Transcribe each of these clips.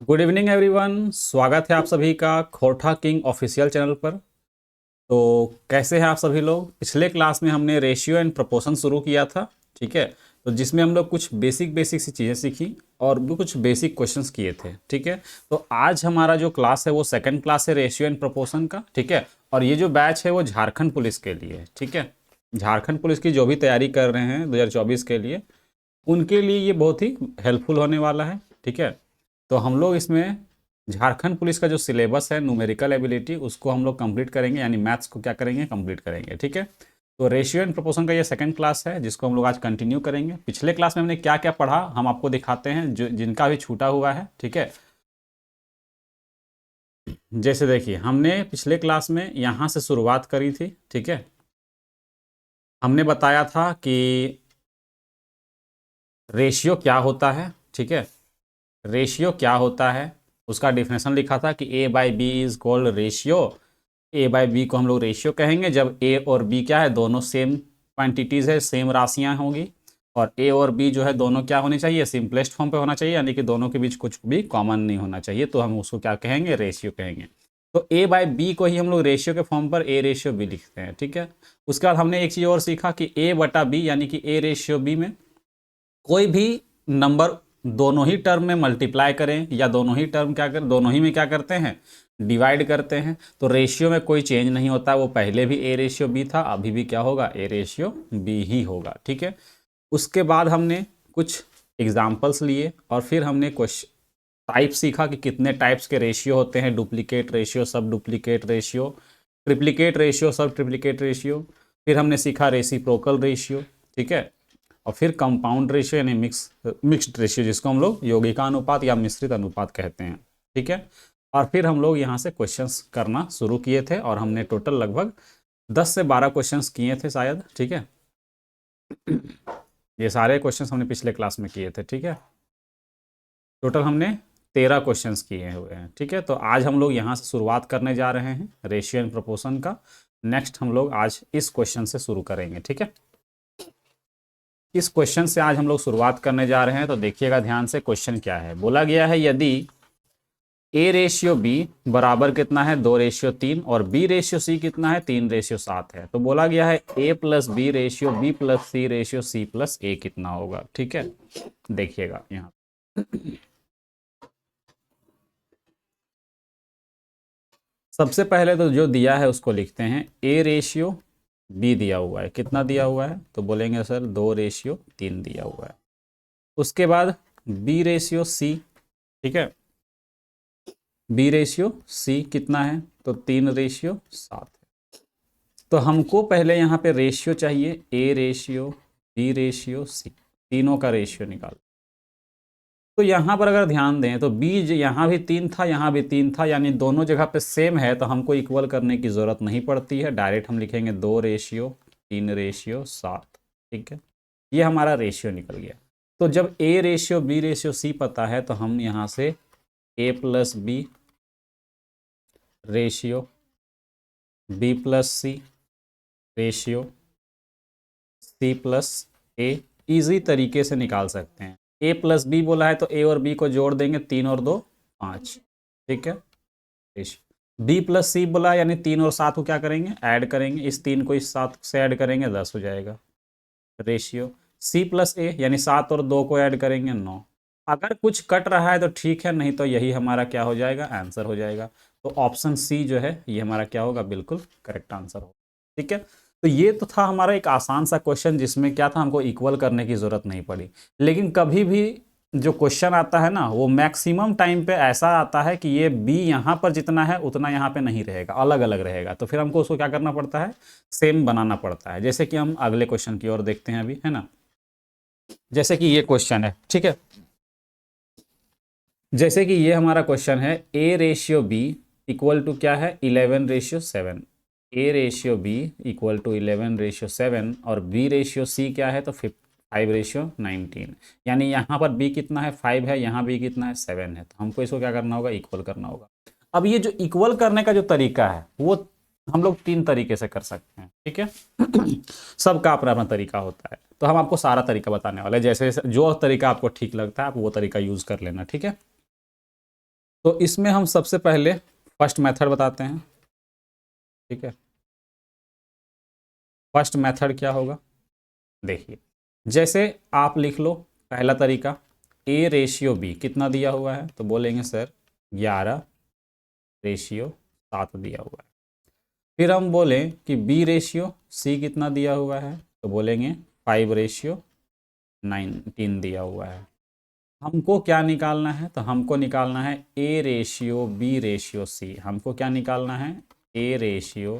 Good evening everyone. स्वागत है आप सभी का खोरठा किंग ऑफिशियल चैनल पर। तो कैसे हैं आप सभी लोग। पिछले क्लास में हमने रेशियो एंड प्रोपोर्शन शुरू किया था, ठीक है। तो जिसमें हम लोग कुछ बेसिक बेसिक सी चीज़ें सीखी और भी कुछ बेसिक क्वेश्चंस किए थे, ठीक है। तो आज हमारा जो क्लास है वो सेकंड क्लास है रेशियो एंड प्रोपोर्शन का, ठीक है। और ये जो बैच है वो झारखंड पुलिस के लिए है, ठीक है। झारखंड पुलिस की जो भी तैयारी कर रहे हैं 2024 के लिए, उनके लिए ये बहुत ही हेल्पफुल होने वाला है, ठीक है। तो हम लोग इसमें झारखंड पुलिस का जो सिलेबस है न्यूमेरिकल एबिलिटी उसको हम लोग कंप्लीट करेंगे, यानी मैथ्स को क्या करेंगे, कंप्लीट करेंगे, ठीक है। तो रेशियो एंड प्रोपोर्शन का ये सेकंड क्लास है जिसको हम लोग आज कंटिन्यू करेंगे। पिछले क्लास में हमने क्या क्या पढ़ा हम आपको दिखाते हैं, जो जिनका भी छूटा हुआ है, ठीक है। जैसे देखिए हमने पिछले क्लास में यहाँ से शुरुआत करी थी, ठीक है। हमने बताया था कि रेशियो क्या होता है, ठीक है। रेशियो क्या होता है उसका डिफिनेशन लिखा था कि A by B is called ratio. A by B को हम लोग रेशियो कहेंगे जब ए और बी क्या है, दोनों सेम क्वांटिटीज़ है, सेम राशियां होंगी। और ए और बी जो है दोनों क्या होनी चाहिए, सिंपलेस्ट फॉर्म पे होना चाहिए, यानी कि दोनों के बीच कुछ भी कॉमन नहीं होना चाहिए, तो हम उसको क्या कहेंगे, रेशियो कहेंगे। तो ए बाई बी को ही हम लोग रेशियो के फॉर्म पर ए रेशियो बी लिखते हैं, ठीक है। उसके बाद हमने एक चीज़ और सीखा कि ए बटा बी यानी कि ए रेशियो बी में कोई भी नंबर दोनों ही टर्म में मल्टीप्लाई करें या दोनों ही टर्म क्या कर दोनों ही में क्या करते हैं, डिवाइड करते हैं, तो रेशियो में कोई चेंज नहीं होता। वो पहले भी ए रेशियो बी था, अभी भी क्या होगा, ए रेशियो बी ही होगा, ठीक है। उसके बाद हमने कुछ एग्जाम्पल्स लिए और फिर हमने क्वेश्चन टाइप सीखा कि कितने टाइप्स के रेशियो होते हैं, डुप्लीकेट रेशियो, सब डुप्लीकेट रेशियो, ट्रिप्लीकेट रेशियो, सब ट्रिप्लीकेट रेशियो। फिर हमने सीखा रेसिप्रोकल रेशियो, ठीक है। और फिर कंपाउंड रेशियो यानी मिक्स्ड रेशियो, जिसको हम लोग यौगिकानुपात या मिश्रित अनुपात कहते हैं, ठीक है। और फिर हम लोग यहाँ से क्वेश्चंस करना शुरू किए थे और हमने टोटल लगभग 10 से 12 क्वेश्चंस किए थे शायद, ठीक है। ये सारे क्वेश्चंस हमने पिछले क्लास में किए थे, ठीक है। टोटल हमने 13 क्वेश्चंस किए हुए हैं, ठीक है। तो आज हम लोग यहाँ से शुरुआत करने जा रहे हैं रेशियो एंड प्रोपोर्शन का। नेक्स्ट हम लोग आज इस क्वेश्चन से शुरू करेंगे, ठीक है। इस क्वेश्चन से आज हम लोग शुरुआत करने जा रहे हैं, तो देखिएगा ध्यान से। क्वेश्चन क्या है, बोला गया है यदि ए रेशियो बी बराबर कितना है, 2:3, और बी रेशियो सी कितना है, 3:7 है, तो बोला गया है A plus B ratio B plus C ratio C plus A कितना होगा, ठीक है। देखिएगा यहाँ सबसे पहले तो जो दिया है उसको लिखते हैं, ए रेशियो बी दिया हुआ है, कितना दिया हुआ है, तो बोलेंगे सर 2:3 दिया हुआ है। उसके बाद बी रेशियो सी, ठीक है। बी रेशियो सी कितना है, तो 3:7 है। तो हमको पहले यहाँ पे रेशियो चाहिए, A ratio B ratio C, तीनों का रेशियो निकाल। तो यहाँ पर अगर ध्यान दें तो बी यहाँ भी 3 था, यहाँ भी 3 था, यानी दोनों जगह पे सेम है, तो हमको इक्वल करने की ज़रूरत नहीं पड़ती है। डायरेक्ट हम लिखेंगे 2:3:7, ठीक है। ये हमारा रेशियो निकल गया। तो जब A ratio B ratio C पता है तो हम यहाँ से A plus B ratio B plus C ratio C plus A easy तरीके से निकाल सकते हैं। ए प्लस बी बोला है तो ए और बी को जोड़ देंगे, 3 और 2 5, ठीक है। रेशियो बी प्लस सी बोला यानी 3 और 7 को क्या करेंगे, ऐड करेंगे, इस 3 को इस 7 से ऐड करेंगे 10 हो जाएगा। रेशियो सी प्लस ए यानी 7 और 2 को ऐड करेंगे 9। अगर कुछ कट रहा है तो ठीक है, नहीं तो यही हमारा क्या हो जाएगा, आंसर हो जाएगा। तो ऑप्शन सी जो है ये हमारा क्या होगा, बिल्कुल करेक्ट आंसर होगा, ठीक है। तो ये तो था हमारा एक आसान सा क्वेश्चन जिसमें क्या था, हमको इक्वल करने की जरूरत नहीं पड़ी। लेकिन कभी भी जो क्वेश्चन आता है ना, वो मैक्सिमम टाइम पे ऐसा आता है कि ये बी यहाँ पर जितना है उतना यहाँ पे नहीं रहेगा, अलग अलग रहेगा। तो फिर हमको उसको क्या करना पड़ता है, सेम बनाना पड़ता है। जैसे कि हम अगले क्वेश्चन की ओर देखते हैं अभी, है ना। जैसे कि ये क्वेश्चन है, ठीक है। जैसे कि ये हमारा क्वेश्चन है, A ratio B equal to क्या है, 11:7। A ratio B equal to 11:7 और बी रेशियो सी क्या है, तो 5:19। यानी यहाँ पर बी कितना है, 5 है, यहाँ बी कितना है, 7 है। तो हमको इसको क्या करना होगा, इक्वल करना होगा। अब ये जो इक्वल करने का जो तरीका है वो हम लोग 3 तरीके से कर सकते हैं, ठीक है। सबका अपना अपना तरीका होता है, तो हम आपको सारा तरीका बताने वाले हैं। जैसे जो तरीका आपको ठीक लगता है आप वो तरीका यूज कर लेना, ठीक है। तो इसमें हम सबसे पहले फर्स्ट मेथड बताते हैं, ठीक है। फर्स्ट मेथड क्या होगा, देखिए जैसे आप लिख लो पहला तरीका, ए रेशियो बी कितना दिया हुआ है, तो बोलेंगे सर 11:7 दिया हुआ है। फिर हम बोलें कि बी रेशियो सी कितना दिया हुआ है, तो बोलेंगे 5:19 दिया हुआ है। हमको क्या निकालना है, तो हमको निकालना है A ratio B ratio C. हमको क्या निकालना है, A ratio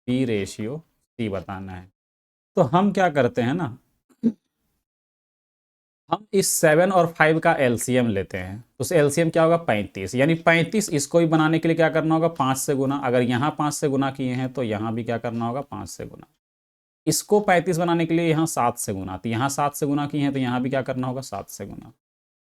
B ratio C बताना है। तो हम क्या करते हैं ना, हम इस 7 और 5 का एलसीएम लेते हैं। तो उस एलसीएम क्या होगा, 35, यानी 35 इसको भी बनाने के लिए क्या करना होगा, 5 से गुना। अगर यहाँ 5 से गुना किए हैं तो यहाँ भी क्या करना होगा, 5 से गुना। इसको 35 बनाने के लिए यहाँ 7 से गुना, तो यहाँ 7 से गुना किए हैं तो यहाँ भी क्या करना होगा, 7 से गुना।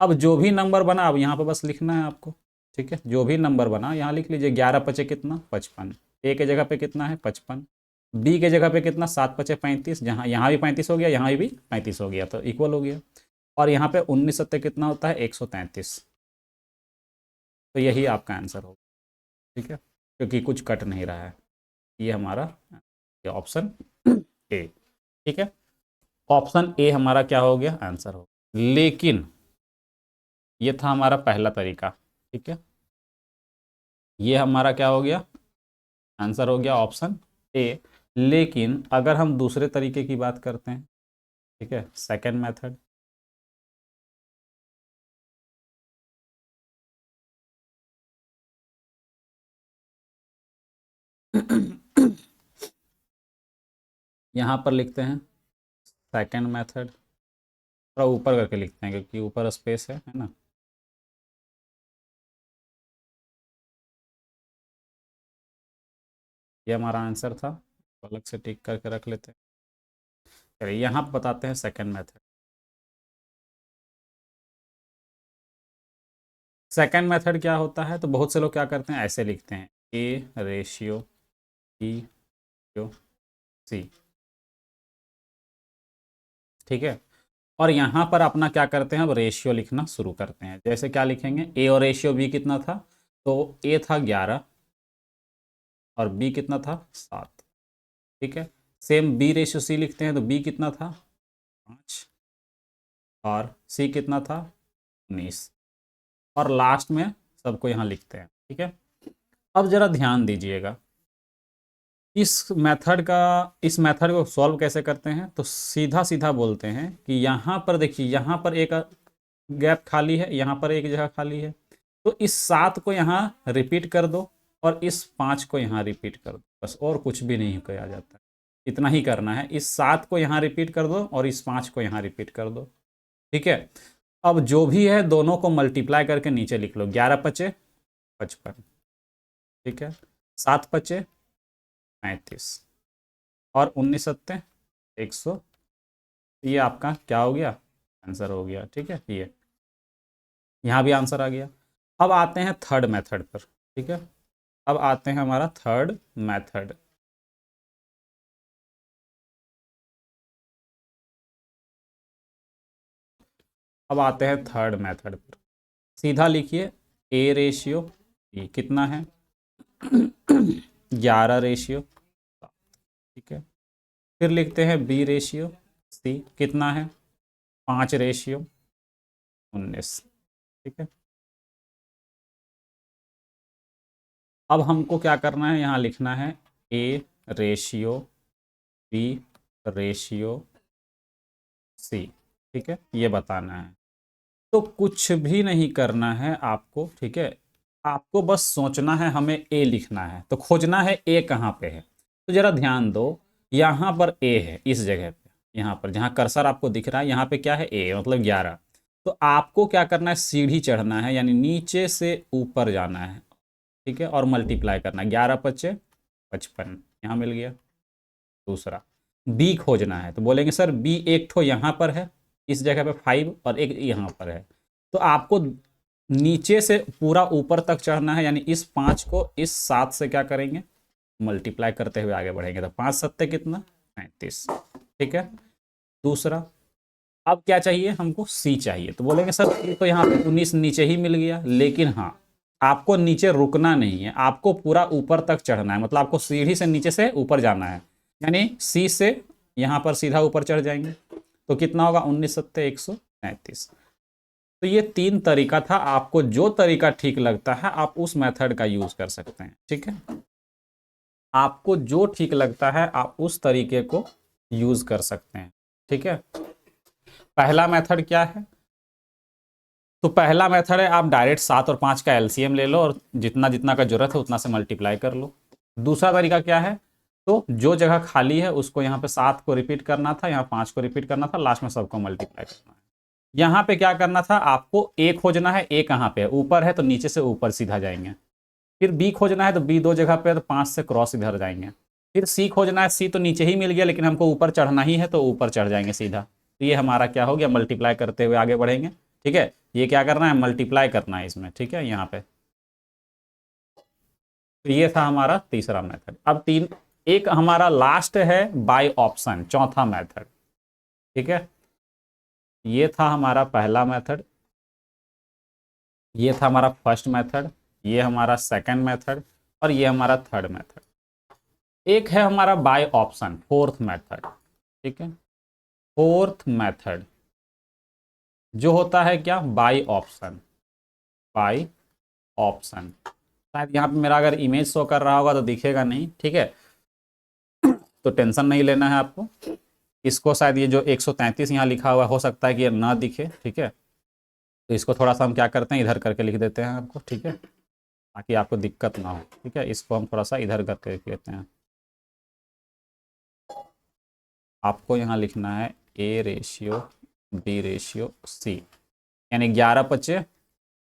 अब जो भी नंबर बना अब यहाँ पर बस लिखना है आपको, ठीक है। जो भी नंबर बना यहाँ लिख लीजिए। 11×5 कितना, 55। ए के जगह पे कितना है, 55। बी के जगह पे कितना, 7×5 35। जहाँ यहाँ भी 35 हो गया, यहाँ भी 35 हो गया, तो इक्वल हो गया। और यहाँ पे 19×7 कितना होता है, 133। तो यही आपका आंसर होगा, ठीक है, क्योंकि कुछ कट नहीं रहा है। ये हमारा ये ऑप्शन ए, ठीक है। ऑप्शन ए हमारा क्या हो गया, आंसर हो। लेकिन ये था हमारा पहला तरीका, ठीक है। ये हमारा क्या हो गया, आंसर हो गया ऑप्शन ए। लेकिन अगर हम दूसरे तरीके की बात करते हैं, ठीक है, सेकंड मेथड, यहाँ पर लिखते हैं सेकंड मेथड। थोड़ा ऊपर करके लिखते हैं क्योंकि ऊपर स्पेस है ना। ये हमारा आंसर था, अलग से टिक करके रख लेते हैं। चलिए यहाँ पर बताते हैं सेकंड मेथड। सेकंड मेथड क्या होता है, तो बहुत से लोग क्या करते हैं, ऐसे लिखते हैं A ratio B ratio C, ठीक है। और यहाँ पर अपना क्या करते हैं, अब रेशियो लिखना शुरू करते हैं। जैसे क्या लिखेंगे, ए और रेशियो बी कितना था, तो ए था 11 और बी कितना था, 7, ठीक है। सेम बी रेशियो सी लिखते हैं, तो बी कितना था, 5 और सी कितना था, 19। और लास्ट में सबको यहाँ लिखते हैं, ठीक है। अब जरा ध्यान दीजिएगा, इस मेथड को सॉल्व कैसे करते हैं, तो सीधा सीधा बोलते हैं कि यहाँ पर देखिए, यहाँ पर एक गैप खाली है, यहाँ पर एक जगह खाली है, तो इस 7 को यहाँ रिपीट कर दो और इस 5 को यहाँ रिपीट कर दो, बस और कुछ भी नहीं किया जाता, इतना ही करना है। इस 7 को यहाँ रिपीट कर दो और इस 5 को यहाँ रिपीट कर दो, ठीक है। अब जो भी है दोनों को मल्टीप्लाई करके नीचे लिख लो, 11×5 = 55, ठीक है। 7×5 = 35 और 19×7 = 100। ये आपका क्या हो गया, आंसर हो गया, ठीक है। ये यहाँ भी आंसर आ गया। अब आते हैं थर्ड मेथड पर, ठीक है। अब आते हैं हमारा थर्ड मेथड। अब आते हैं थर्ड मेथड पर, सीधा लिखिए ए रेशियो बी कितना है, 11:7, ठीक है। फिर लिखते हैं बी रेशियो सी कितना है, 5:19, ठीक है। अब हमको क्या करना है, यहाँ लिखना है A ratio B ratio C, ठीक है, ये बताना है। तो कुछ भी नहीं करना है आपको, ठीक है। आपको बस सोचना है, हमें ए लिखना है, तो खोजना है ए कहाँ पे है। तो जरा ध्यान दो, यहाँ पर ए है, इस जगह पे, यहाँ पर जहाँ कर्सर आपको दिख रहा है यहाँ पे क्या है, ए मतलब 11। तो आपको क्या करना है, सीढ़ी चढ़ना है, यानी नीचे से ऊपर जाना है, ठीक है, और मल्टीप्लाई करना है। 11×5 = 55, यहाँ मिल गया। दूसरा बी खोजना है, तो बोलेंगे सर बी एक ठो यहाँ पर है, इस जगह पे 5 और एक यहाँ पर है। तो आपको नीचे से पूरा ऊपर तक चढ़ना है, यानी इस 5 को इस 7 से क्या करेंगे, मल्टीप्लाई करते हुए आगे बढ़ेंगे। तो 5×7 कितना, 35, ठीक है। दूसरा अब क्या चाहिए हमको, सी चाहिए, तो बोलेंगे सर तो यहाँ पे 19 नीचे ही मिल गया, लेकिन हाँ आपको नीचे रुकना नहीं है, आपको पूरा ऊपर तक चढ़ना है, मतलब आपको सीढ़ी से नीचे से ऊपर जाना है, यानी सी से यहाँ पर सीधा ऊपर चढ़ जाएंगे। तो कितना होगा 19 सत्ते 133। तो ये 3 तरीका था, आपको जो तरीका ठीक लगता है आप उस मेथड का यूज कर सकते हैं। ठीक है, आपको जो ठीक लगता है आप उस तरीके को यूज कर सकते हैं। ठीक है, पहला मेथड क्या है? तो पहला मेथड है आप डायरेक्ट 7 और 5 का एलसीएम ले लो और जितना जितना का जरूरत है उतना से मल्टीप्लाई कर लो। दूसरा तरीका क्या है? तो जो जगह खाली है उसको यहाँ पे 7 को रिपीट करना था, यहाँ 5 को रिपीट करना था, लास्ट में सबको मल्टीप्लाई करना है। यहाँ पे क्या करना था? आपको ए खोजना है। ए कहाँ पे है? ऊपर है, तो नीचे से ऊपर सीधा जाएंगे। फिर बी खोजना है, तो बी 2 जगह पे है, तो 5 से क्रॉस इधर जाएंगे। फिर सी खोजना है। सी तो नीचे ही मिल गया, लेकिन हमको ऊपर चढ़ना ही है, तो ऊपर चढ़ जाएंगे सीधा। तो ये हमारा क्या हो गया? मल्टीप्लाई करते हुए आगे बढ़ेंगे। ठीक है, ये क्या करना है? मल्टीप्लाई करना है इसमें। ठीक है, यहाँ पे तो ये था हमारा तीसरा मेथड। अब एक हमारा लास्ट है बाय ऑप्शन, चौथा मेथड। ठीक है, ये था हमारा पहला मेथड, ये था हमारा फर्स्ट मेथड, ये हमारा सेकंड मेथड और ये हमारा थर्ड मेथड। एक है हमारा बाय ऑप्शन, फोर्थ मेथड। ठीक है, फोर्थ मेथड जो होता है क्या? By option. बाय ऑप्शन, शायद यहाँ पे मेरा अगर इमेज शो कर रहा होगा तो दिखेगा नहीं। ठीक है, तो टेंशन नहीं लेना है आपको। इसको शायद ये जो 133 यहाँ लिखा हुआ हो सकता है कि ये ना दिखे। ठीक है, तो इसको थोड़ा सा हम क्या करते हैं, इधर करके लिख देते हैं आपको। ठीक है, ताकि आपको दिक्कत ना हो। ठीक है, इसको हम थोड़ा सा इधर करके लिख लेते हैं। आपको यहाँ लिखना है A ratio B ratio C, यानी 11 पचे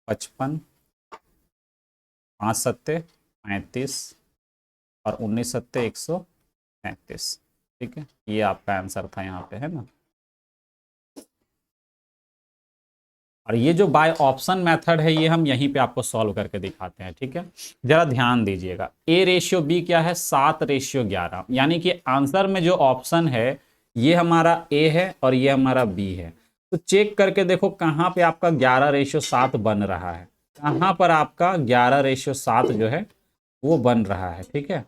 55, 5 सत्ते 35 और 19 सत्ते 133। ठीक है, ये आपका आंसर था यहाँ पे, है ना। और ये जो बाय ऑप्शन मेथड है ये हम यहीं पे आपको सॉल्व करके दिखाते हैं। ठीक है, जरा ध्यान दीजिएगा। ए रेशियो बी क्या है? 7 रेशियो 11, यानी कि आंसर में जो ऑप्शन है ये हमारा ए है और ये हमारा बी है। तो चेक करके देखो कहाँ पे आपका 11 रेशियो 7 बन रहा है, कहाँ पर आपका 11 रेशियो 7 जो है वो बन रहा है। ठीक है,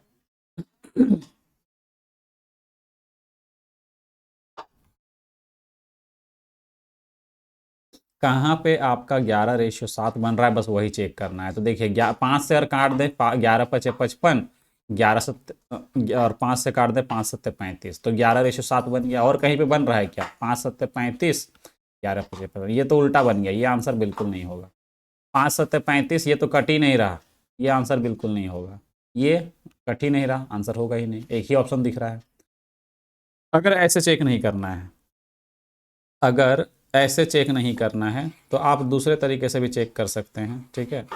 कहाँ पे आपका 11 रेशियो 7 बन रहा है, बस वही चेक करना है। तो देखिए 5 से अगर काट दे 11 पचे 55, 11 सत्ते और 5 से काट दे 5 सत्ते 35, तो 11 रेशियो 7 बन गया। और कहीं पे बन रहा है क्या? 5 सत्ते 35, 11 पचे 55, ये तो उल्टा बन गया, ये आंसर बिल्कुल नहीं होगा। 5 सत्ते 35 ये तो कट ही नहीं रहा, ये आंसर बिल्कुल नहीं होगा। ये कट ही नहीं रहा, आंसर होगा ही नहीं, एक ही ऑप्शन दिख रहा है। अगर ऐसे चेक नहीं करना है, अगर ऐसे चेक नहीं करना है तो आप दूसरे तरीके से भी चेक कर सकते हैं। ठीक है,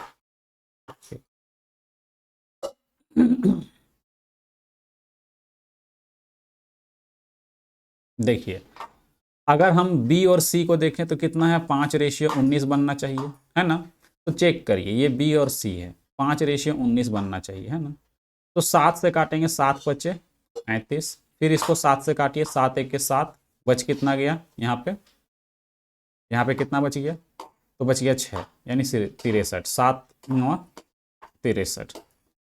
देखिए अगर हम बी और सी को देखें तो कितना है? 5 रेशियो 19 बनना चाहिए, है ना। तो चेक करिए, ये बी और सी है, 5 रेशियो 19 बनना चाहिए, है ना। तो 7 से काटेंगे, 7 बचे 35, फिर इसको 7 से काटिए, 7 एक के 7, बच कितना गया? यहाँ पे कितना बच गया? तो बच गया 6, यानी 63, 7 9 63।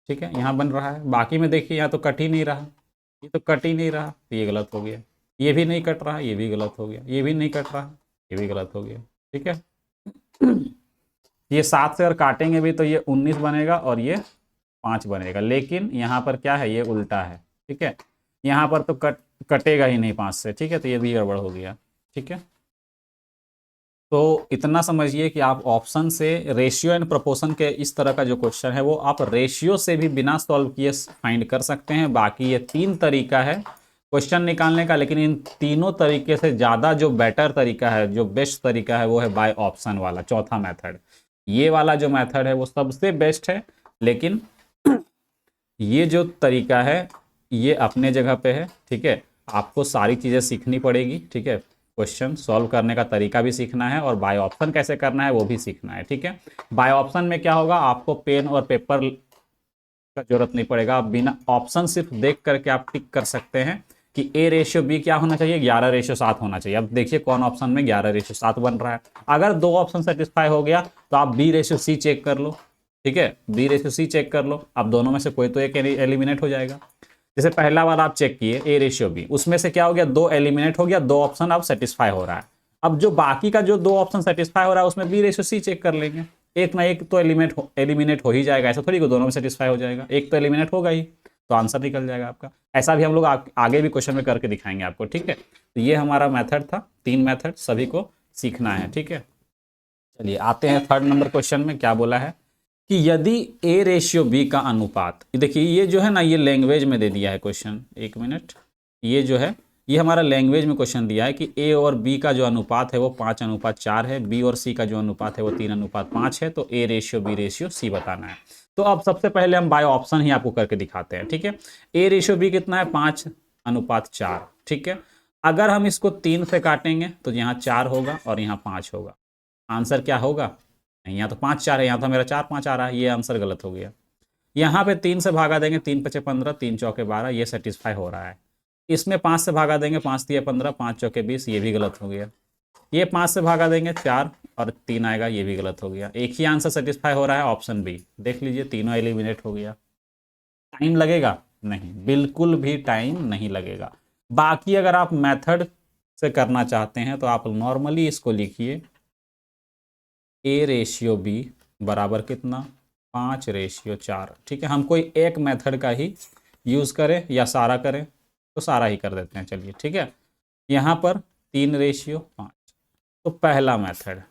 ठीक है, यहाँ बन रहा है। बाकी में देखिए यहाँ तो कट ही नहीं रहा, ये तो कट ही नहीं रहा, तो ये गलत हो गया। ये भी नहीं कट रहा, ये भी गलत हो गया। ये भी नहीं कट रहा, ये भी गलत हो गया। ठीक है, ये 7 से अगर काटेंगे भी तो ये 19 बनेगा और ये 5 बनेगा, लेकिन यहाँ पर क्या है? ये उल्टा है। ठीक है, यहाँ पर तो कटेगा ही नहीं 5 से। ठीक है, तो ये भी गड़बड़ हो गया। ठीक है, तो इतना समझिए कि आप ऑप्शन से रेशियो एंड प्रोपोर्शन के इस तरह का जो क्वेश्चन है वो आप रेशियो से भी बिना सॉल्व किए फाइंड कर सकते हैं। बाकी ये 3 तरीका है क्वेश्चन निकालने का, लेकिन इन तीनों तरीके से ज़्यादा जो बेटर तरीका है, जो बेस्ट तरीका है वो है बाय ऑप्शन वाला, चौथा मेथड। ये वाला जो मेथड है वो सबसे बेस्ट है, लेकिन ये जो तरीका है ये अपने जगह पे है। ठीक है, आपको सारी चीज़ें सीखनी पड़ेगी। ठीक है, क्वेश्चन सॉल्व करने का तरीका भी सीखना है और बाय ऑप्शन कैसे करना है वो भी सीखना है। ठीक है, बाय ऑप्शन में क्या होगा? आपको पेन और पेपर का जरूरत नहीं पड़ेगा, आप बिना ऑप्शन सिर्फ देख करके आप टिक कर सकते हैं कि ए रेशियो बी क्या होना चाहिए? 11 रेशियो 7 होना चाहिए। अब देखिए कौन ऑप्शन में 11 रेशियो 7 बन रहा है। अगर 2 ऑप्शन सेटिस्फाई हो गया तो आप बी रेशियो सी चेक कर लो, ठीक है, बी रेशियो सी चेक कर लो, अब दोनों में से कोई तो एक एलिमिनेट हो जाएगा। जैसे पहला वाला आप चेक किए ए रेशियो बी, उसमें से क्या हो गया, दो एलिमिनेट हो गया, दो ऑप्शन अब सेटिस्फाई हो रहा है। अब जो बाकी का जो दो ऑप्शन सेटिस्फाई हो रहा है उसमें बी रेशियो सी चेक कर लेंगे, एक ना एक तो एलिमिनेट हो ही जाएगा, ऐसा थोड़ी को दोनों में सेटिस्फाई हो जाएगा, एक तो एलिमिनेट होगा ही, तो आंसर निकल जाएगा आपका। ऐसा भी हम लोग आगे भी क्वेश्चन में करके दिखाएंगे आपको, ठीक है। तो ये हमारा मेथड था, 3 मेथड सभी को सीखना है, ठीक है। चलिए आते हैं थर्ड नंबर क्वेश्चन में, क्या बोला है कि यदि ए रेशियो बी का अनुपात, देखिए ये जो है ना, ये लैंग्वेज में दे दिया है क्वेश्चन, एक मिनट, ये जो है ये हमारा लैंग्वेज में क्वेश्चन दिया है कि ए और बी का जो अनुपात है वो 5:4 है, बी और सी का जो अनुपात है वो 3:5 है, तो A ratio B ratio C बताना है। तो अब सबसे पहले हम बाय ऑप्शन ही आपको करके दिखाते हैं, ठीक है। ए रेशियो बी कितना है, 5:4, ठीक है। अगर हम इसको 3 से काटेंगे तो यहाँ 4 होगा और यहाँ 5 होगा, आंसर क्या होगा, यहाँ तो 5:4 है, यहाँ तो मेरा 4:5 आ रहा है, ये आंसर गलत हो गया। यहाँ पे 3 से भागा देंगे, 3×5 = 15, 3×4 = 12, ये सेटिस्फाई हो रहा है। इसमें 5 से भागा देंगे, 5×3 = 15, 5×4 = 20, ये भी गलत हो गया। ये 5 से भागा देंगे 4 और 3 आएगा, ये भी गलत हो गया। एक ही आंसर सेटिस्फाई हो रहा है, ऑप्शन बी, देख लीजिए तीनों एलिमिनेट हो गया। टाइम लगेगा नहीं, बिल्कुल भी टाइम नहीं लगेगा। बाकी अगर आप मेथड से करना चाहते हैं तो आप नॉर्मली इसको लिखिए, ए रेशियो बी बराबर कितना, 5:4, ठीक है। हम कोई एक मेथड का ही यूज़ करें या सारा करें, तो सारा ही कर देते हैं, चलिए ठीक है। यहाँ पर 3:5, तो पहला मेथड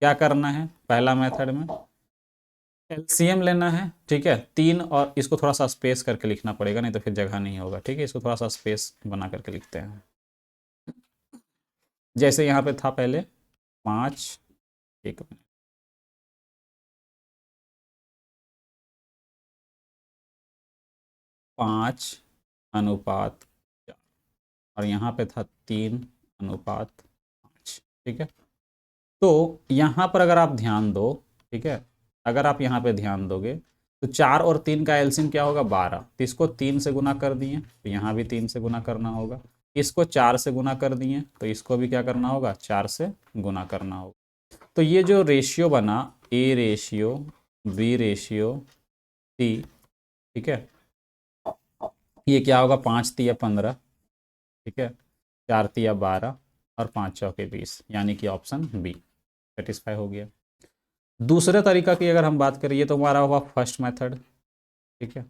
क्या करना है, पहला मेथड में एलसीएम लेना है, ठीक है। 3 और इसको थोड़ा सा स्पेस करके लिखना पड़ेगा, नहीं तो फिर जगह नहीं होगा, ठीक है। इसको थोड़ा सा स्पेस बना करके लिखते हैं, जैसे यहाँ पे था पहले 5, 1 मिनट, 5:4 और यहाँ पे था 3:5, ठीक है। तो यहाँ पर अगर आप ध्यान दो, ठीक है, अगर आप यहाँ पे ध्यान दोगे तो 4 और 3 का एलसीएम क्या होगा, 12, तो इसको 3 से गुना कर दिए तो यहाँ भी 3 से गुना करना होगा, इसको 4 से गुना कर दिए तो इसको भी क्या करना होगा, 4 से गुना करना होगा। तो ये जो रेशियो बना, A ratio B ratio C, ठीक है, ये क्या होगा, 5×3 = 15, ठीक है, 4×3 = 12 और 5×4 = 20, यानी कि ऑप्शन बी सेटिस्फाई हो गया। दूसरे तरीका की अगर हम बात करें, ये तो हमारा हुआ फर्स्ट मेथड, ठीक है।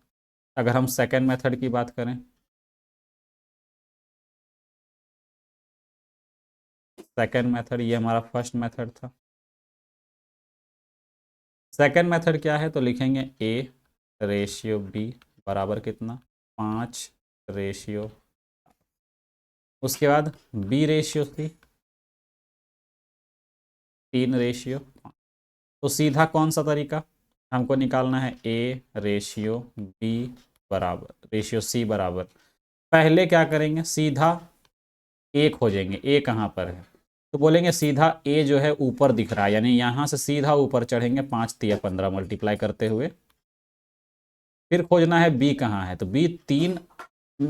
अगर हम सेकंड मेथड की बात करें, सेकंड मेथड, ये हमारा फर्स्ट मेथड था। सेकंड मेथड क्या है, तो लिखेंगे ए रेशियो बी बराबर कितना, 5:, उसके बाद बी रेशियो सी 3:5। तो सीधा कौन सा तरीका हमको निकालना है, ए रेशियो बी बराबर रेशियो सी बराबर, पहले क्या करेंगे, सीधा ए खोजेंगे, ए कहाँ पर है, तो बोलेंगे सीधा ए जो है ऊपर दिख रहा है, यानी यहाँ से सीधा ऊपर चढ़ेंगे, 5×3 = 15 मल्टीप्लाई करते हुए, फिर खोजना है बी कहाँ है, तो बी 3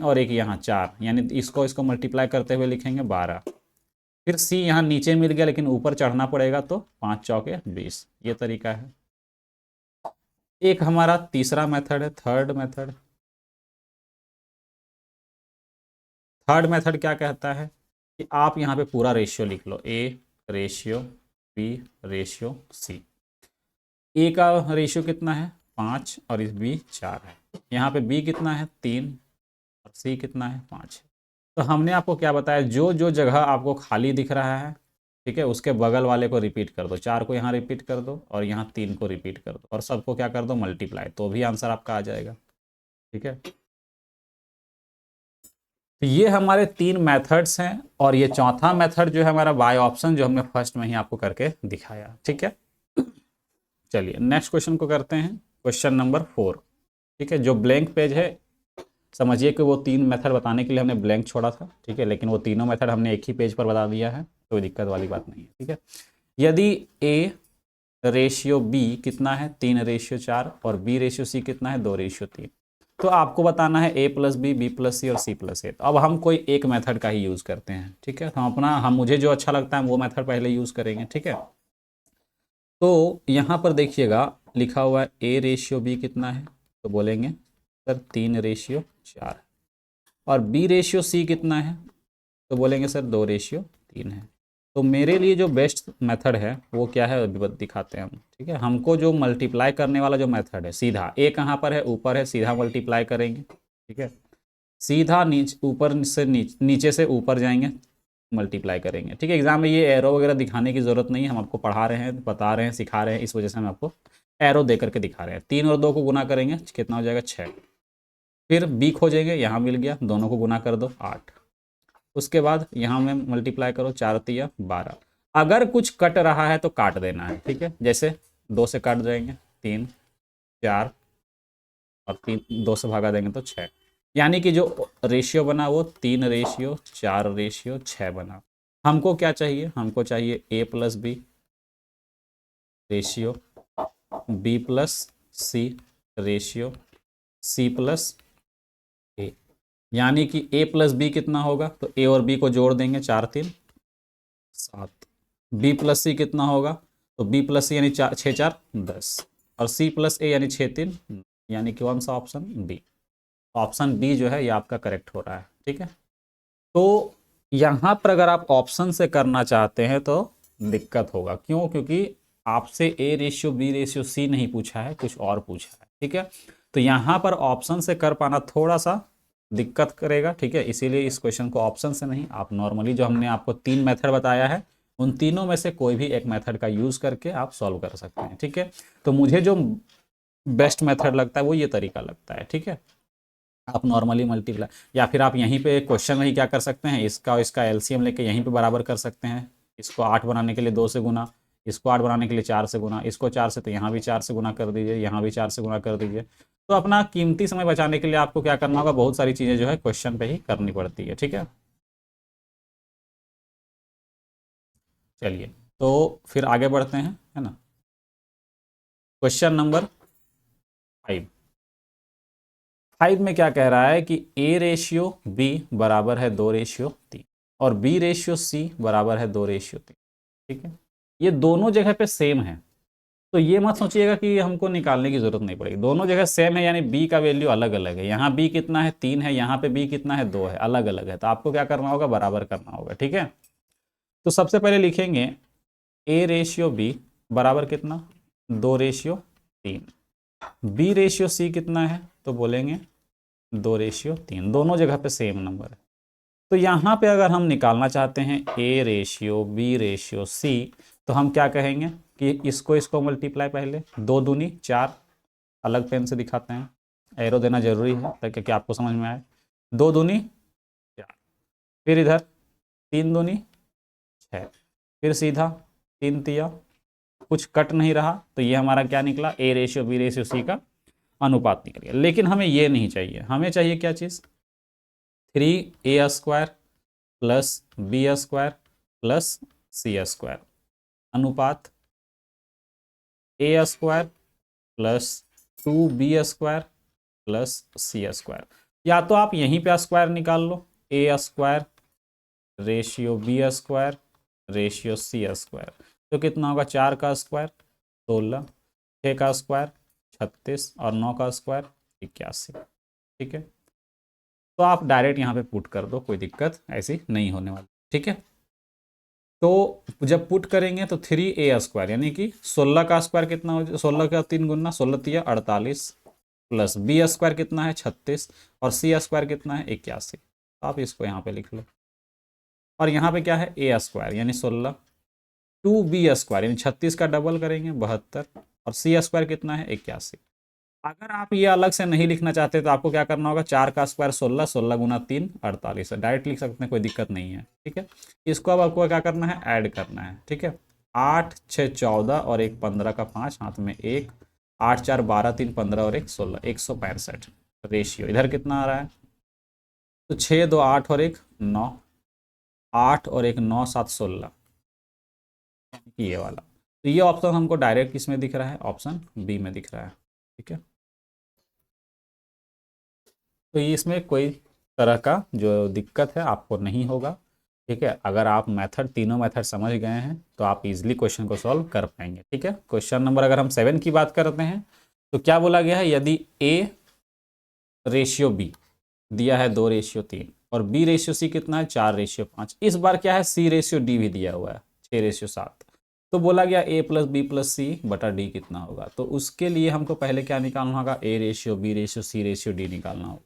और एक यहाँ 4, यानी इसको इसको मल्टीप्लाई करते हुए लिखेंगे 12, फिर सी यहाँ नीचे मिल गया लेकिन ऊपर चढ़ना पड़ेगा, तो 5×4 = 20, ये तरीका है। एक हमारा तीसरा मेथड है, थर्ड मेथड। थर्ड मेथड क्या कहता है कि आप यहाँ पे पूरा रेशियो लिख लो, A ratio B ratio C. A का रेशियो कितना है, 5 और इस बी 4 है, यहाँ पे बी कितना है, 3 और सी कितना है, 5 है। तो हमने आपको क्या बताया, जो जो जगह आपको खाली दिख रहा है, ठीक है, उसके बगल वाले को रिपीट कर दो, 4 को यहाँ रिपीट कर दो और यहाँ 3 को रिपीट कर दो और सबको क्या कर दो, मल्टीप्लाई, तो भी आंसर आपका आ जाएगा, ठीक है। तो ये हमारे 3 मेथड्स हैं और ये चौथा मेथड जो है हमारा बाय ऑप्शन, जो हमने फर्स्ट में ही आपको करके दिखाया, ठीक है। चलिए नेक्स्ट क्वेश्चन को करते हैं, क्वेश्चन नंबर 4, ठीक है। जो ब्लैंक पेज है, समझिए कि वो 3 मेथड बताने के लिए हमने ब्लैंक छोड़ा था, ठीक है, लेकिन वो तीनों मेथड हमने एक ही पेज पर बता दिया है, कोई दिक्कत वाली बात नहीं है, ठीक है। यदि ए रेशियो बी कितना है, 3:4 और बी रेशियो सी कितना है, 2:3, तो आपको बताना है a + b, b + c और c + a। तो अब हम कोई एक मेथड का ही यूज़ करते हैं, ठीक है। तो हम मुझे जो अच्छा लगता है वो मेथड पहले यूज़ करेंगे, ठीक है। तो यहाँ पर देखिएगा, लिखा हुआ है ए रेशियो बी कितना है, तो बोलेंगे सर 3:4, और बी रेशियो सी कितना है, तो बोलेंगे सर 2:3 है। तो मेरे लिए जो बेस्ट मेथड है वो क्या है अभी दिखाते हैं हम, ठीक है। हमको जो मल्टीप्लाई करने वाला जो मेथड है, सीधा ए कहाँ पर है, ऊपर है, सीधा मल्टीप्लाई करेंगे, ठीक है। सीधा ऊपर से नीचे से ऊपर जाएंगे, मल्टीप्लाई करेंगे, ठीक है। एग्जाम में ये एरो वगैरह दिखाने की ज़रूरत नहीं है, हम आपको पढ़ा रहे हैं, बता रहे हैं, सिखा रहे हैं, इस वजह से हम आपको एरो दे करके दिखा रहे हैं। 3 और 2 को गुना करेंगे कितना हो जाएगा 6, फिर बी खोजेंगे, यहाँ मिल गया, दोनों को गुना कर दो 8, उसके बाद यहाँ में मल्टीप्लाई करो 4×3 = 12। अगर कुछ कट रहा है तो काट देना है, ठीक है। जैसे 2 से काट जाएंगे 3, 4 और 3 2 से भागा देंगे तो 6, यानी कि जो रेशियो बना वो 3:4:6 बना। हमको क्या चाहिए, हमको चाहिए a + b ratio b + c ratio c + a, यानी कि a + b कितना होगा, तो a और b को जोड़ देंगे 4×3 7, b + c कितना होगा, तो b + c यानी 6×4 10, और c + a यानी 6×3, यानी कि कौन सा ऑप्शन, बी। ऑप्शन बी जो है ये आपका करेक्ट हो रहा है, ठीक है। तो यहाँ पर अगर आप ऑप्शन से करना चाहते हैं तो दिक्कत होगा, क्यों, क्योंकि आपसे A ratio B ratio C नहीं पूछा है, कुछ और पूछा है, ठीक है। तो यहाँ पर ऑप्शन से कर पाना थोड़ा सा दिक्कत करेगा, ठीक है। इसीलिए इस क्वेश्चन को ऑप्शन से नहीं, आप नॉर्मली जो हमने आपको 3 मेथड बताया है उन तीनों में से कोई भी एक मेथड का यूज़ करके आप सॉल्व कर सकते हैं, ठीक है। तो मुझे जो बेस्ट मेथड लगता है वो ये तरीका लगता है, ठीक है। आप नॉर्मली मल्टीप्लाई, या फिर आप यहीं पे क्वेश्चन में ही क्या कर सकते हैं, इसका और इसका एलसीएम लेके यहीं पे बराबर कर सकते हैं। इसको 8 बनाने के लिए 2 से गुना, इसको 8 बनाने के लिए 4 से गुना, इसको 4 से, तो यहाँ भी 4 से गुना कर दीजिए, यहाँ भी 4 से गुना कर दीजिए। तो अपना कीमती समय बचाने के लिए आपको क्या करना होगा, बहुत सारी चीज़ें जो है क्वेश्चन पे ही करनी पड़ती है, ठीक है। चलिए तो फिर आगे बढ़ते हैं, है ना। क्वेश्चन नंबर 5 में क्या कह रहा है कि a रेशियो b बराबर है 2:3 और b रेशियो c बराबर है 2:3, ठीक है। ये दोनों जगह पे सेम है, तो ये मत सोचिएगा कि हमको निकालने की जरूरत नहीं पड़ेगी, दोनों जगह सेम है, यानी b का वैल्यू अलग अलग है। यहाँ b कितना है 3 है, यहाँ पे b कितना है 2 है, अलग अलग है, तो आपको क्या करना होगा, बराबर करना होगा, ठीक है। तो सबसे पहले लिखेंगे a रेशियो b बराबर कितना, 2:3, b रेशियो c कितना है, तो बोलेंगे 2:3, दोनों जगह पे सेम नंबर है। तो यहाँ पे अगर हम निकालना चाहते हैं a ratio b ratio c, तो हम क्या कहेंगे कि इसको मल्टीप्लाई, पहले 2 दूनी 4, अलग पेन से दिखाते हैं, एरो देना जरूरी है ताकि कि आपको समझ में आए। 2 दूनी 4, फिर इधर 3 दूनी 6, फिर सीधा 3×3, कुछ कट नहीं रहा, तो ये हमारा क्या निकला, a ratio b ratio c का अनुपात निकल गया। लेकिन हमें ये नहीं चाहिए, हमें चाहिए क्या चीज़, 3a² + b² + c² अनुपात a² + 2b² + c²। या तो आप यहीं पे स्क्वायर निकाल लो, a² ratio b² ratio c², तो कितना होगा, 4 का स्क्वायर 16, 6 का स्क्वायर 36 और 9 का स्क्वायर 81, ठीक है। तो आप डायरेक्ट यहाँ पे पुट कर दो, कोई दिक्कत ऐसी नहीं होने वाली, ठीक है। तो जब पुट करेंगे तो 3a² यानी कि 16 का स्क्वायर कितना हो जाए, 16 का 3 गुना 16×3 48, प्लस b² कितना है 36 और c² कितना है 81, आप इसको यहाँ पे लिख लो। और यहाँ पे क्या है a² यानी 16, 2b² यानी 36 का डबल करेंगे 72 और c² कितना है 81। अगर आप ये अलग से नहीं लिखना चाहते तो आपको क्या करना होगा, 4 का स्क्वायर 16, 16 गुना 3 48, डायरेक्ट लिख सकते हैं, कोई दिक्कत नहीं है, ठीक है। इसको अब आपको क्या करना है, ऐड करना है, ठीक है। 8 6 14 और 1 15 का 5 हाथ में 1, 8 4 12 3 15 और 1 16, 165 रेशियो। इधर कितना आ रहा है, तो 6 2 8 और 1 9, 8 और 1 9 7 16, ये वाला। तो ये ऑप्शन हमको डायरेक्ट किसमें दिख रहा है, ऑप्शन बी में दिख रहा है, ठीक है। तो इसमें कोई तरह का जो दिक्कत है आपको नहीं होगा। ठीक है, अगर आप मेथड तीनों मेथड समझ गए हैं तो आप इजीली क्वेश्चन को सॉल्व कर पाएंगे। ठीक है, क्वेश्चन नंबर अगर हम 7 की बात करते हैं तो क्या बोला गया है, यदि ए रेशियो बी दिया है 2:3 और बी रेशियो सी कितना है 4:5, इस बार क्या है सी रेशियो डी भी दिया हुआ है 6:7, तो बोला गया ए प्लस बी प्लस सी बटा डी कितना होगा। तो उसके लिए हमको पहले क्या निकालना होगा, A ratio B ratio C ratio D निकालना होगा।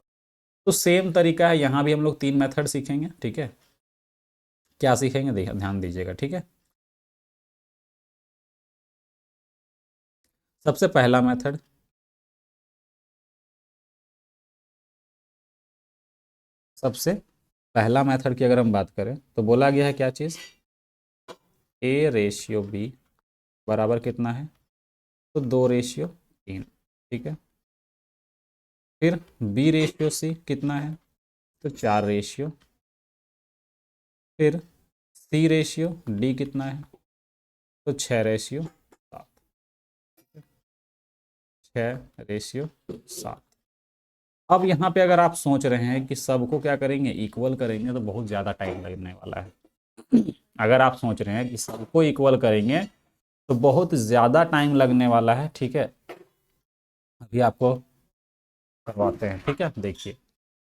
तो सेम तरीका है, यहाँ भी हम लोग 3 मेथड सीखेंगे। ठीक है, क्या सीखेंगे ध्यान दीजिएगा। ठीक है, सबसे पहला मेथड, सबसे पहला मेथड की अगर हम बात करें तो बोला गया है क्या चीज़, ए रेशियो बी बराबर कितना है, तो 2:3। ठीक है, फिर बी रेशियो सी कितना है, तो 4, फिर सी रेशियो डी कितना है, तो 6:7, 6:7। अब यहाँ पे अगर आप सोच रहे हैं कि सबको क्या करेंगे, इक्वल करेंगे, तो बहुत ज़्यादा टाइम लगने वाला है। अगर आप सोच रहे हैं कि सबको इक्वल करेंगे तो बहुत ज़्यादा टाइम लगने वाला है। ठीक है, अभी आपको करवाते हैं। ठीक है, देखिए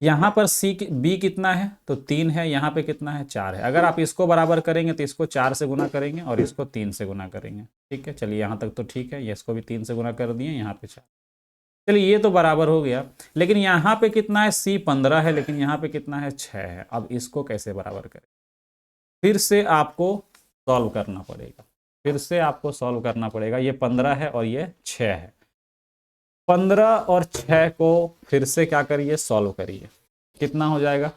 यहाँ पर बी कितना है, तो 3 है, यहाँ पे कितना है 4 है। अगर आप इसको बराबर करेंगे तो इसको 4 से गुना करेंगे और इसको 3 से गुना करेंगे। ठीक है, चलिए यहाँ तक तो ठीक है, ये इसको भी 3 से गुना कर दिए, यहाँ पे 4। चलिए ये तो बराबर हो गया, लेकिन यहाँ पे कितना है, सी 15 है, लेकिन यहाँ पे कितना है 6 है। अब इसको कैसे बराबर करें, फिर से आपको सॉल्व करना पड़ेगा, फिर से आपको सॉल्व करना पड़ेगा। ये 15 है और ये 6 है, 15 और 6 को फिर से क्या करिए, सॉल्व करिए। कितना हो जाएगा,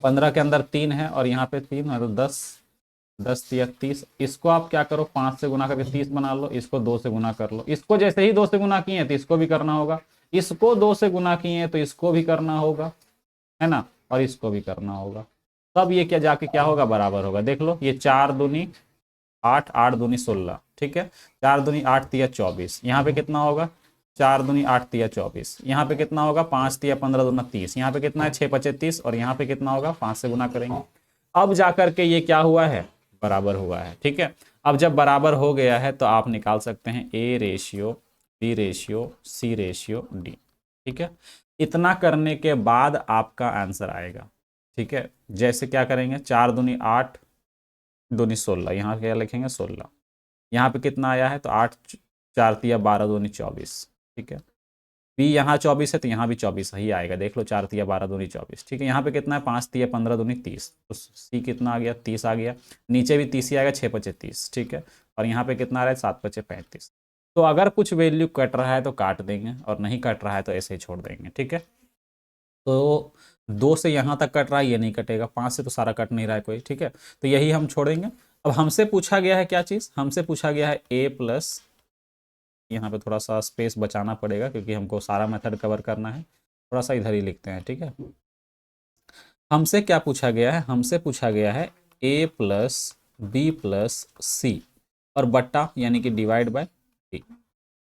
15 के अंदर 3 है और यहाँ पे 3 है, तो 10, 10 × 30। इसको आप क्या करो, 5 से गुना करके 30 बना लो, इसको 2 से गुना कर लो। इसको जैसे ही 2 से गुना किए तो इसको भी करना होगा, इसको 2 से गुना किए तो इसको भी करना होगा, है ना, और इसको भी करना होगा। तब ये क्या जाके क्या होगा, बराबर होगा। देख लो, ये 4 दूनी 8, 8 दूनी 16। ठीक है, 4 दूनी 8 तिया 24, यहाँ पे कितना होगा, 4 दूनी 8 तिया 24, यहाँ पे कितना होगा, 5 तिया 15 दूना 30, यहाँ पे कितना है 6 × 30, और यहाँ पे कितना होगा, 5 से गुना करेंगे। अब जाकर के ये क्या हुआ है, बराबर हुआ है। ठीक है, अब जब बराबर हो गया है तो आप निकाल सकते हैं A ratio B ratio C ratio D. ठीक है, इतना करने के बाद आपका आंसर आएगा। ठीक है, जैसे क्या करेंगे, 4 दूनी 8 दूनी 16, यहाँ क्या लिखेंगे 16, यहाँ पे कितना आया है, तो 8 4 तिया 12 दूनी 24। ठीक है, बी यहाँ 24 है तो यहाँ भी 24 ही आएगा। देख लो, 4 तिया 12 दूनी 24। ठीक है, यहाँ पे कितना है, 5 तिया 15 दूनी 30, तो सी कितना आ गया, 30 आ गया। नीचे भी 30 ही आएगा, 6 × 30। ठीक है, और यहाँ पे कितना आ रहा है, 7 × 35। तो अगर कुछ वैल्यू कट रहा है तो काट देंगे, और नहीं कट रहा है तो ऐसे ही छोड़ देंगे। ठीक है, तो 2 से यहाँ तक कट रहा है, ये नहीं कटेगा, 5 से तो सारा कट नहीं रहा है कोई। ठीक है, तो यही हम छोड़ेंगे। अब हमसे पूछा गया है क्या चीज़, हमसे पूछा गया है ए प्लस, यहाँ पे थोड़ा सा स्पेस बचाना पड़ेगा क्योंकि हमको सारा मेथड कवर करना है, थोड़ा सा इधर ही लिखते हैं। ठीक है, हमसे क्या पूछा गया है, हमसे पूछा गया है ए प्लस बी प्लस सी और बट्टा यानी कि डिवाइड बाय डी।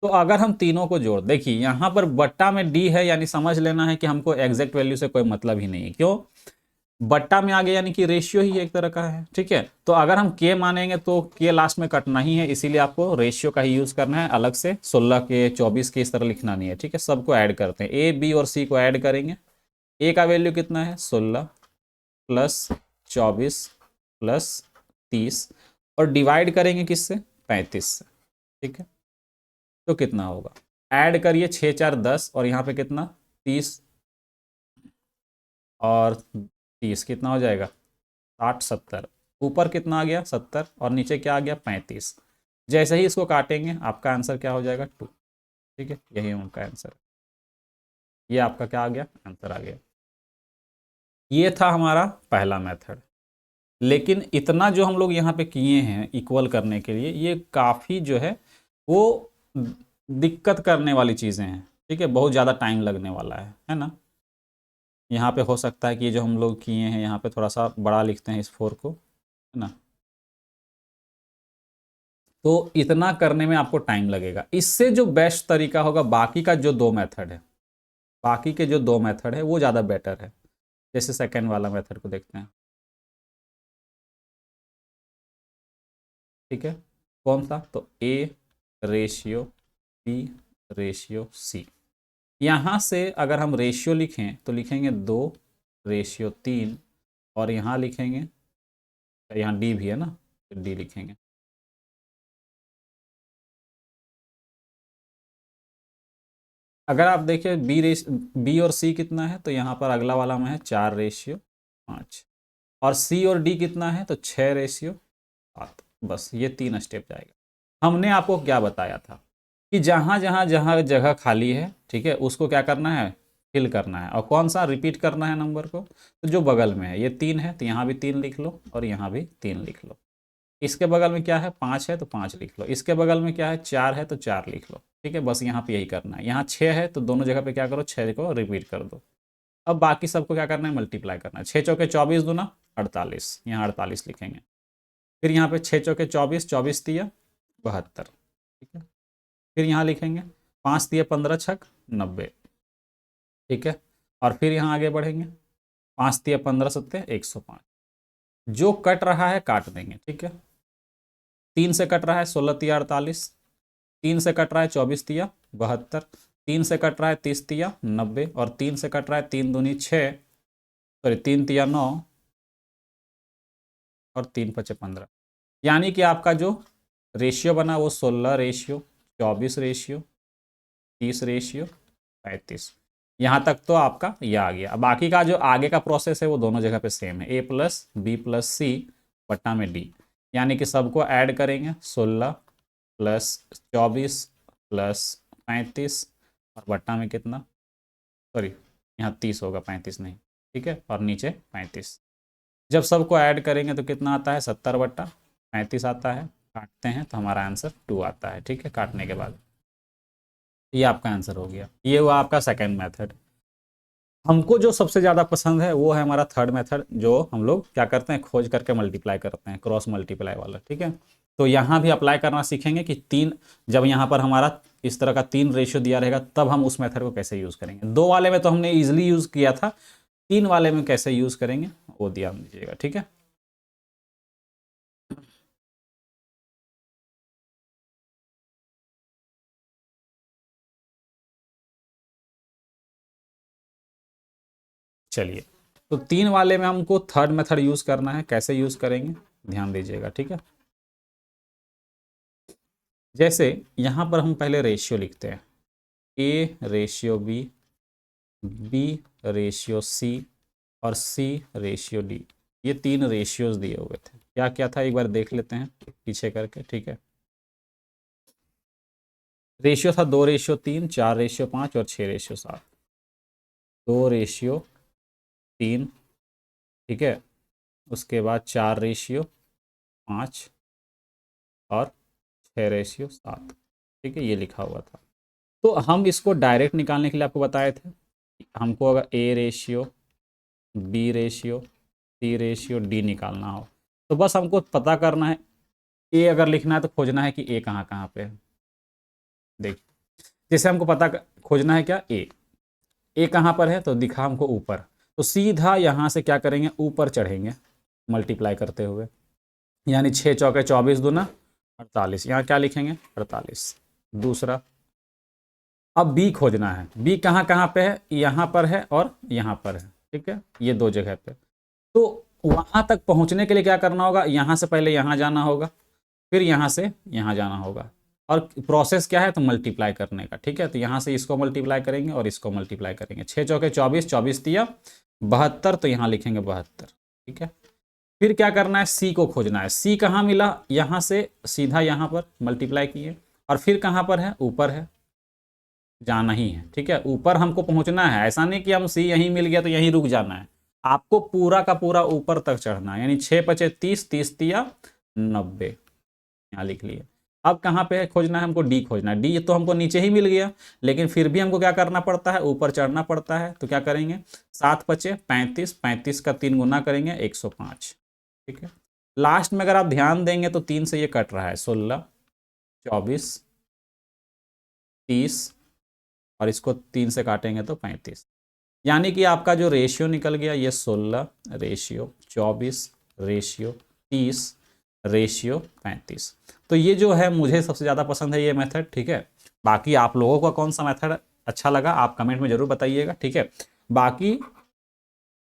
तो अगर हम तीनों को जोड़, देखिए यहाँ पर बट्टा में डी है, यानी समझ लेना है कि हमको एग्जैक्ट वैल्यू से कोई मतलब ही नहीं है। क्यों, बट्टा में आ गया यानी कि रेशियो ही एक तरह का है। ठीक है, तो अगर हम के मानेंगे तो के लास्ट में कटना ही है, इसीलिए आपको रेशियो का ही यूज करना है, अलग से 16 के 24 के इस तरह लिखना नहीं है। ठीक है, सबको ऐड करते हैं, ए बी और सी को ऐड करेंगे। ए का वैल्यू कितना है, 16 प्लस 24 प्लस 30, और डिवाइड करेंगे किससे, 35 से। ठीक है, तो कितना होगा, ऐड करिए, 6 4 10, और यहाँ पे कितना 30 और 30 कितना हो जाएगा, 60 70, ऊपर कितना आ गया 70 और नीचे क्या आ गया 35। जैसे ही इसको काटेंगे आपका आंसर क्या हो जाएगा 2। ठीक है, यही उनका आंसर, ये आपका क्या आ गया, आंसर आ गया। ये था हमारा पहला मेथड। लेकिन इतना जो हम लोग यहाँ पे किए हैं इक्वल करने के लिए, ये काफ़ी जो है वो दिक्कत करने वाली चीज़ें हैं। ठीक है, बहुत ज़्यादा टाइम लगने वाला है ना। यहाँ पे हो सकता है कि ये जो हम लोग किए हैं यहाँ पे थोड़ा सा बड़ा लिखते हैं इस 4 को, है ना। तो इतना करने में आपको टाइम लगेगा। इससे जो बेस्ट तरीका होगा, बाकी का जो 2 मेथड है, बाकी के जो 2 मेथड है वो ज़्यादा बेटर है। जैसे सेकेंड वाला मेथड को देखते हैं। ठीक है, कौन सा, तो A ratio B ratio C। यहाँ से अगर हम रेशियो लिखें तो लिखेंगे 2:3, और यहाँ लिखेंगे, यहाँ D भी है ना, तो D लिखेंगे। अगर आप देखिए बी और सी कितना है, तो यहाँ पर अगला वाला में है 4:5, और सी और डी कितना है, तो 6:7। बस ये 3 स्टेप जाएगा। हमने आपको क्या बताया था कि जहाँ जहाँ जहाँ जगह खाली है, ठीक है, उसको क्या करना है, फिल करना है, और कौन सा रिपीट करना है नंबर को, तो जो बगल में है, ये 3 है तो यहाँ भी 3 लिख लो, और यहाँ भी 3 लिख लो। इसके बगल में क्या है, 5 है तो 5 लिख लो। इसके बगल में क्या है, 4 है तो 4 लिख लो। ठीक है, बस यहाँ पे यही करना है। यहाँ 6 है तो दोनों जगह पे क्या करो, 6 को रिपीट कर दो। अब बाकी सबको क्या करना है, मल्टीप्लाई करना है। 6 चौके 24 दूना 48, यहाँ 48 लिखेंगे। फिर यहाँ पे 6 चौके 24, 24 तिया 72, ठीक है। फिर यहाँ लिखेंगे 5 तिया 15 छक 90, ठीक है। और फिर यहाँ आगे बढ़ेंगे, 5 तिया 15 सत्ते 105। जो कट रहा है काट देंगे, ठीक है। 3 से कट रहा है 16 तिया 48, 3 से कट रहा है 24 तिया 72, 3 से कट रहा है 30 तिया 90, और 3 से कट रहा है 3 दूनी 6, सॉरी 3 तिया 9, और 3 पचे 15। यानी कि आपका जो रेशियो बना वो 16:24:30:30:35। यहाँ तक तो आपका ये आ गया। अब बाकी का जो आगे का प्रोसेस है वो दोनों जगह पे सेम है, A+B+C/D। यानी कि सबको ऐड करेंगे, 16+24+35, और बट्टा में कितना, सॉरी यहाँ 30 होगा, 35 नहीं, ठीक है, और नीचे 35। जब सबको ऐड करेंगे तो कितना आता है, 70/35 आता है। काटते हैं तो हमारा आंसर 2 आता है, ठीक है, काटने के बाद। ये आपका आंसर हो गया। ये हुआ आपका सेकेंड मेथड। हमको जो सबसे ज़्यादा पसंद है वो है हमारा थर्ड मेथड, जो हम लोग क्या करते हैं, खोज करके मल्टीप्लाई करते हैं, क्रॉस मल्टीप्लाई वाला, ठीक है। तो यहाँ भी अप्लाई करना सीखेंगे कि 3, जब यहाँ पर हमारा इस तरह का 3 रेशियो दिया रहेगा तब हम उस मेथड को कैसे यूज़ करेंगे। 2 वाले में तो हमने ईजिली यूज़ किया था, 3 वाले में कैसे यूज़ करेंगे वो ध्यान दीजिएगा, ठीक है। चलिए, तो 3 वाले में हमको थर्ड मेथड यूज़ करना है। कैसे यूज़ करेंगे ध्यान दीजिएगा, ठीक है। जैसे यहाँ पर हम पहले रेशियो लिखते हैं, A/B, B/C, और C/D। ये 3 रेशियोज दिए हुए थे। क्या क्या था एक बार देख लेते हैं पीछे करके, ठीक है। रेशियो था 2:3, 4:5, और 6:7। 2:3, ठीक है, उसके बाद 4:5, और 6:7, ठीक है, ये लिखा हुआ था। तो हम इसको डायरेक्ट निकालने के लिए आपको बताए थे, हमको अगर A/B/C/D निकालना हो तो बस हमको पता करना है, ए अगर लिखना है तो खोजना है कि ए कहाँ कहाँ पे है। देखिए, जैसे हमको खोजना है क्या, ए कहाँ पर है, तो दिखा हमको ऊपर, तो सीधा यहाँ से क्या करेंगे, ऊपर चढ़ेंगे मल्टीप्लाई करते हुए। यानी 6 चौके 24 दूना 48, यहाँ क्या लिखेंगे 48। दूसरा, अब बी खोजना है। बी कहाँ कहाँ पे है, यहाँ पर है और यहाँ पर है, ठीक है, ये 2 जगह पे। तो वहाँ तक पहुँचने के लिए क्या करना होगा, यहाँ से पहले यहाँ जाना होगा, फिर यहाँ से यहाँ जाना होगा, और प्रोसेस क्या है, तो मल्टीप्लाई करने का, ठीक है। तो यहाँ से इसको मल्टीप्लाई करेंगे और इसको मल्टीप्लाई करेंगे। 6 चौके 24, 24 तिया 72, तो यहाँ लिखेंगे 72, ठीक है। फिर क्या करना है, सी को खोजना है। सी कहाँ मिला, यहाँ से सीधा यहाँ पर मल्टीप्लाई किए, और फिर कहाँ पर है, ऊपर है, जाना ही है, ठीक है, ऊपर हमको पहुँचना है। ऐसा नहीं कि हम सी यहीं मिल गया तो यहीं रुक जाना है, आपको पूरा का पूरा ऊपर तक चढ़ना है। यानी 6 पचे 30, 30 तिया 90, यहाँ लिख लिए। अब कहाँ पे है खोजना है, हमको डी खोजना है। डी तो हमको नीचे ही मिल गया, लेकिन फिर भी हमको क्या करना पड़ता है, ऊपर चढ़ना पड़ता है। तो क्या करेंगे, 7 पचे 35, 35 का 3 गुना करेंगे 105, ठीक है। लास्ट में अगर आप ध्यान देंगे तो 3 से ये कट रहा है, 16, 24, 30, और इसको 3 से काटेंगे तो 35। यानी कि आपका जो रेशियो निकल गया ये 16/24/30 रेशियो 35। तो ये जो है मुझे सबसे ज़्यादा पसंद है ये मेथड, ठीक है। बाकी आप लोगों का कौन सा मेथड अच्छा लगा आप कमेंट में ज़रूर बताइएगा, ठीक है। बाकी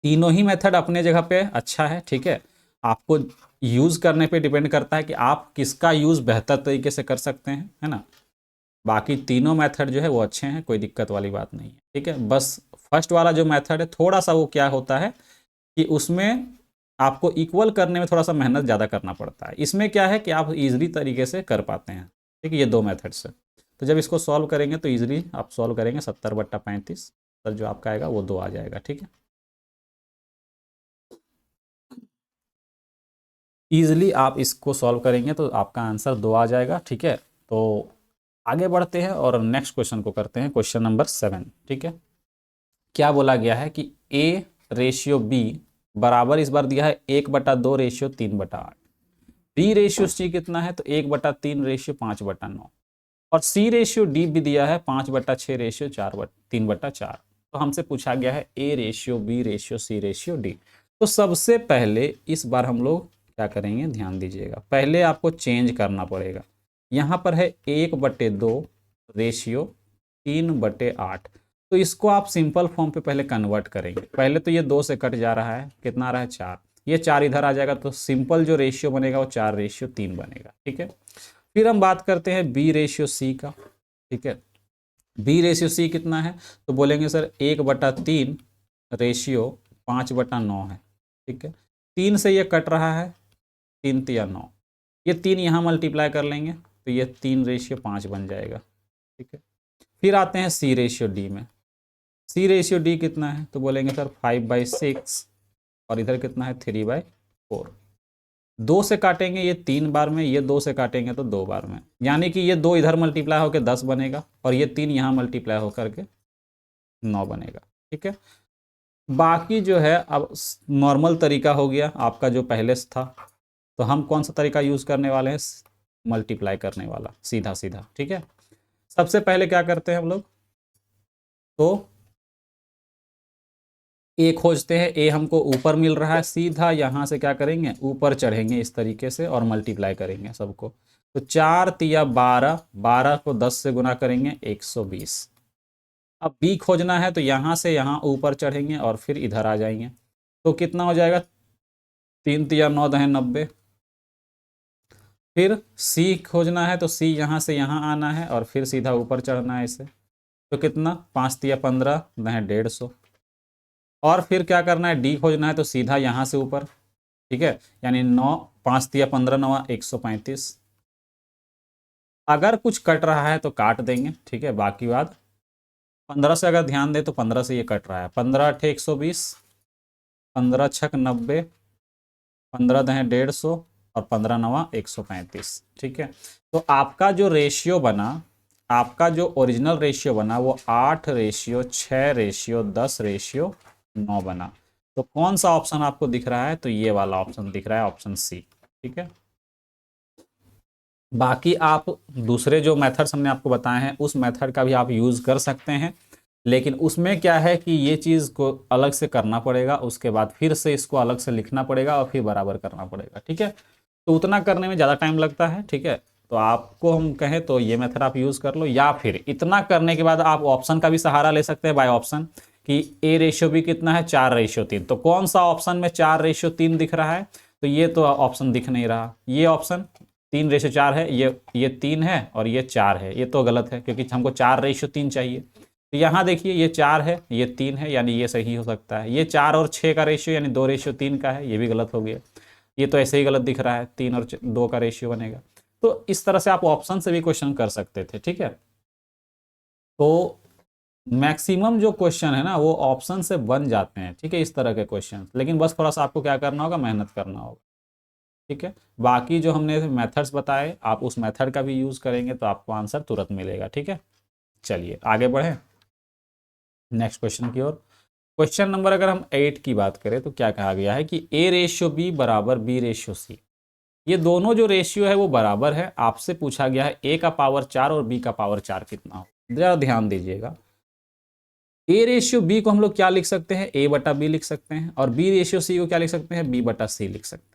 तीनों ही मेथड अपने जगह पे अच्छा है, ठीक है। आपको यूज़ करने पे डिपेंड करता है कि आप किसका यूज़ बेहतर तरीके से कर सकते हैं, है ना। बाकी तीनों मेथड जो है वो अच्छे हैं, कोई दिक्कत वाली बात नहीं है, ठीक है। बस फर्स्ट वाला जो मेथड है थोड़ा सा वो क्या होता है कि उसमें आपको इक्वल करने में थोड़ा सा मेहनत ज़्यादा करना पड़ता है। इसमें क्या है कि आप इजीली तरीके से कर पाते हैं, ठीक है, ये दो मेथड से। तो जब इसको सॉल्व करेंगे तो इजीली आप सॉल्व करेंगे, 70/35 सर जो आपका आएगा वो 2 आ जाएगा, ठीक है। ईजिली आप इसको सॉल्व करेंगे तो आपका आंसर 2 आ जाएगा, ठीक है। तो आगे बढ़ते हैं और नेक्स्ट क्वेश्चन को करते हैं, क्वेश्चन नंबर 7, ठीक है। क्या बोला गया है कि ए रेशियो बी बराबर इस बार दिया है 1/2 रेशियो 3/8। बी रेशियो सी कितना है तो 1/3 रेशियो 5/9। और सी रेशियो डी भी दिया है 5/6 रेशियो 3/4। तो हमसे पूछा गया है A ratio B ratio C ratio D. तो सबसे पहले इस बार हम लोग क्या करेंगे, ध्यान दीजिएगा। पहले आपको चेंज करना पड़ेगा। यहाँ पर है 1/2 रेशियो 3/8। तो इसको आप सिंपल फॉर्म पे पहले कन्वर्ट करेंगे। पहले तो ये 2 से कट जा रहा है, कितना आ रहा है 4। ये 4 इधर आ जाएगा तो सिंपल जो रेशियो बनेगा वो 4/3 बनेगा, ठीक है। फिर हम बात करते हैं बी रेशियो सी का, ठीक है। बी रेशियो सी कितना है तो बोलेंगे सर 1/3 रेशियो 5/9 है, ठीक है। 3 से ये कट रहा है, 3 तिया 9। ये 3 यहाँ मल्टीप्लाई कर लेंगे तो ये 3/5 बन जाएगा, ठीक है। फिर आते हैं सी रेशियो डी में। सी रेशियो डी कितना है तो बोलेंगे सर 5/6 और इधर कितना है 3/4। 2 से काटेंगे ये 3 बार में, ये 2 से काटेंगे तो 2 बार में, यानी कि ये 2 इधर मल्टीप्लाई होकर 10 बनेगा और ये 3 यहाँ मल्टीप्लाई होकर के 9 बनेगा, ठीक है। बाकी जो है अब नॉर्मल तरीका हो गया आपका जो पहले से था। तो हम कौन सा तरीका यूज़ करने वाले हैं, मल्टीप्लाई करने वाला, सीधा सीधा, ठीक है। सबसे पहले क्या करते हैं हम लोग, तो ए खोजते हैं। ए हमको ऊपर मिल रहा है, सीधा यहाँ से क्या करेंगे ऊपर चढ़ेंगे इस तरीके से और मल्टीप्लाई करेंगे सबको। तो 4 तिया 12, 12 को 10 से गुना करेंगे 120। अब बी खोजना है तो यहाँ से यहाँ ऊपर चढ़ेंगे और फिर इधर आ जाएंगे। तो कितना हो जाएगा 3 तिया 9 दहें 90। फिर सी खोजना है तो सी यहाँ से यहाँ आना है और फिर सीधा ऊपर चढ़ना है इसे। तो कितना 5 तिया 15 दहें 150। और फिर क्या करना है डी खोजना है तो सीधा यहाँ से ऊपर, ठीक है। यानी 9 5 तिया 15 9 135। अगर कुछ कट रहा है तो काट देंगे, ठीक है। बाकी बात 15 से अगर ध्यान दे तो 15 से ये कट रहा है, 15 8 120, 15 6 90, 15 दहें 150 और 15 9 135, ठीक है। तो आपका जो रेशियो बना, आपका जो ओरिजिनल रेशियो बना वो 8/6/10/9 बना। तो कौन सा ऑप्शन आपको दिख रहा है तो ये वाला ऑप्शन दिख रहा है, ऑप्शन सी, ठीक है। बाकी आप दूसरे जो मेथड्स हमने आपको बताए हैं उस मेथड का भी आप यूज़ कर सकते हैं, लेकिन उसमें क्या है कि ये चीज़ को अलग से करना पड़ेगा, उसके बाद फिर से इसको अलग से लिखना पड़ेगा और फिर बराबर करना पड़ेगा, ठीक है। तो उतना करने में ज़्यादा टाइम लगता है, ठीक है। तो आपको हम कहें तो ये मेथड आप यूज़ कर लो, या फिर इतना करने के बाद आप ऑप्शन का भी सहारा ले सकते हैं बाय ऑप्शन कि ए रेशियो भी कितना है 4/3। तो कौन सा ऑप्शन में 4/3 दिख रहा है तो ये तो ऑप्शन दिख नहीं रहा, ये ऑप्शन 3/4 है, ये 3 है और ये 4 है। ये तो गलत है क्योंकि हमको 4/3 चाहिए। तो यहाँ देखिए ये 4 है ये 3 है, यानी ये सही हो सकता है। ये 4 और 6 का रेशियो यानी 2/3 का है, ये भी गलत हो गया। ये तो ऐसे ही गलत दिख रहा है, 3 और 2 का रेशियो बनेगा। तो इस तरह से आप ऑप्शन से भी क्वेश्चन कर सकते थे, ठीक है। तो मैक्सिमम जो क्वेश्चन है ना वो ऑप्शन से बन जाते हैं, ठीक है, इस तरह के क्वेश्चन। लेकिन बस थोड़ा सा आपको क्या करना होगा, मेहनत करना होगा, ठीक है। बाकी जो हमने मेथड्स बताए आप उस मेथड का भी यूज़ करेंगे तो आपको आंसर तुरंत मिलेगा, ठीक है। चलिए आगे बढ़ें नेक्स्ट क्वेश्चन की ओर। क्वेश्चन नंबर अगर हम 8 की बात करें तो क्या कहा गया है कि A/B बराबर B/C। ये दोनों जो रेशियो है वो बराबर है। आपसे पूछा गया है A का पावर 4 और B का पावर 4 कितना हो। जरा ध्यान दीजिएगा, A/B को हम लोग क्या लिख सकते हैं, A/B लिख सकते हैं, और B/C को क्या लिख सकते हैं, B/C लिख सकते हैं।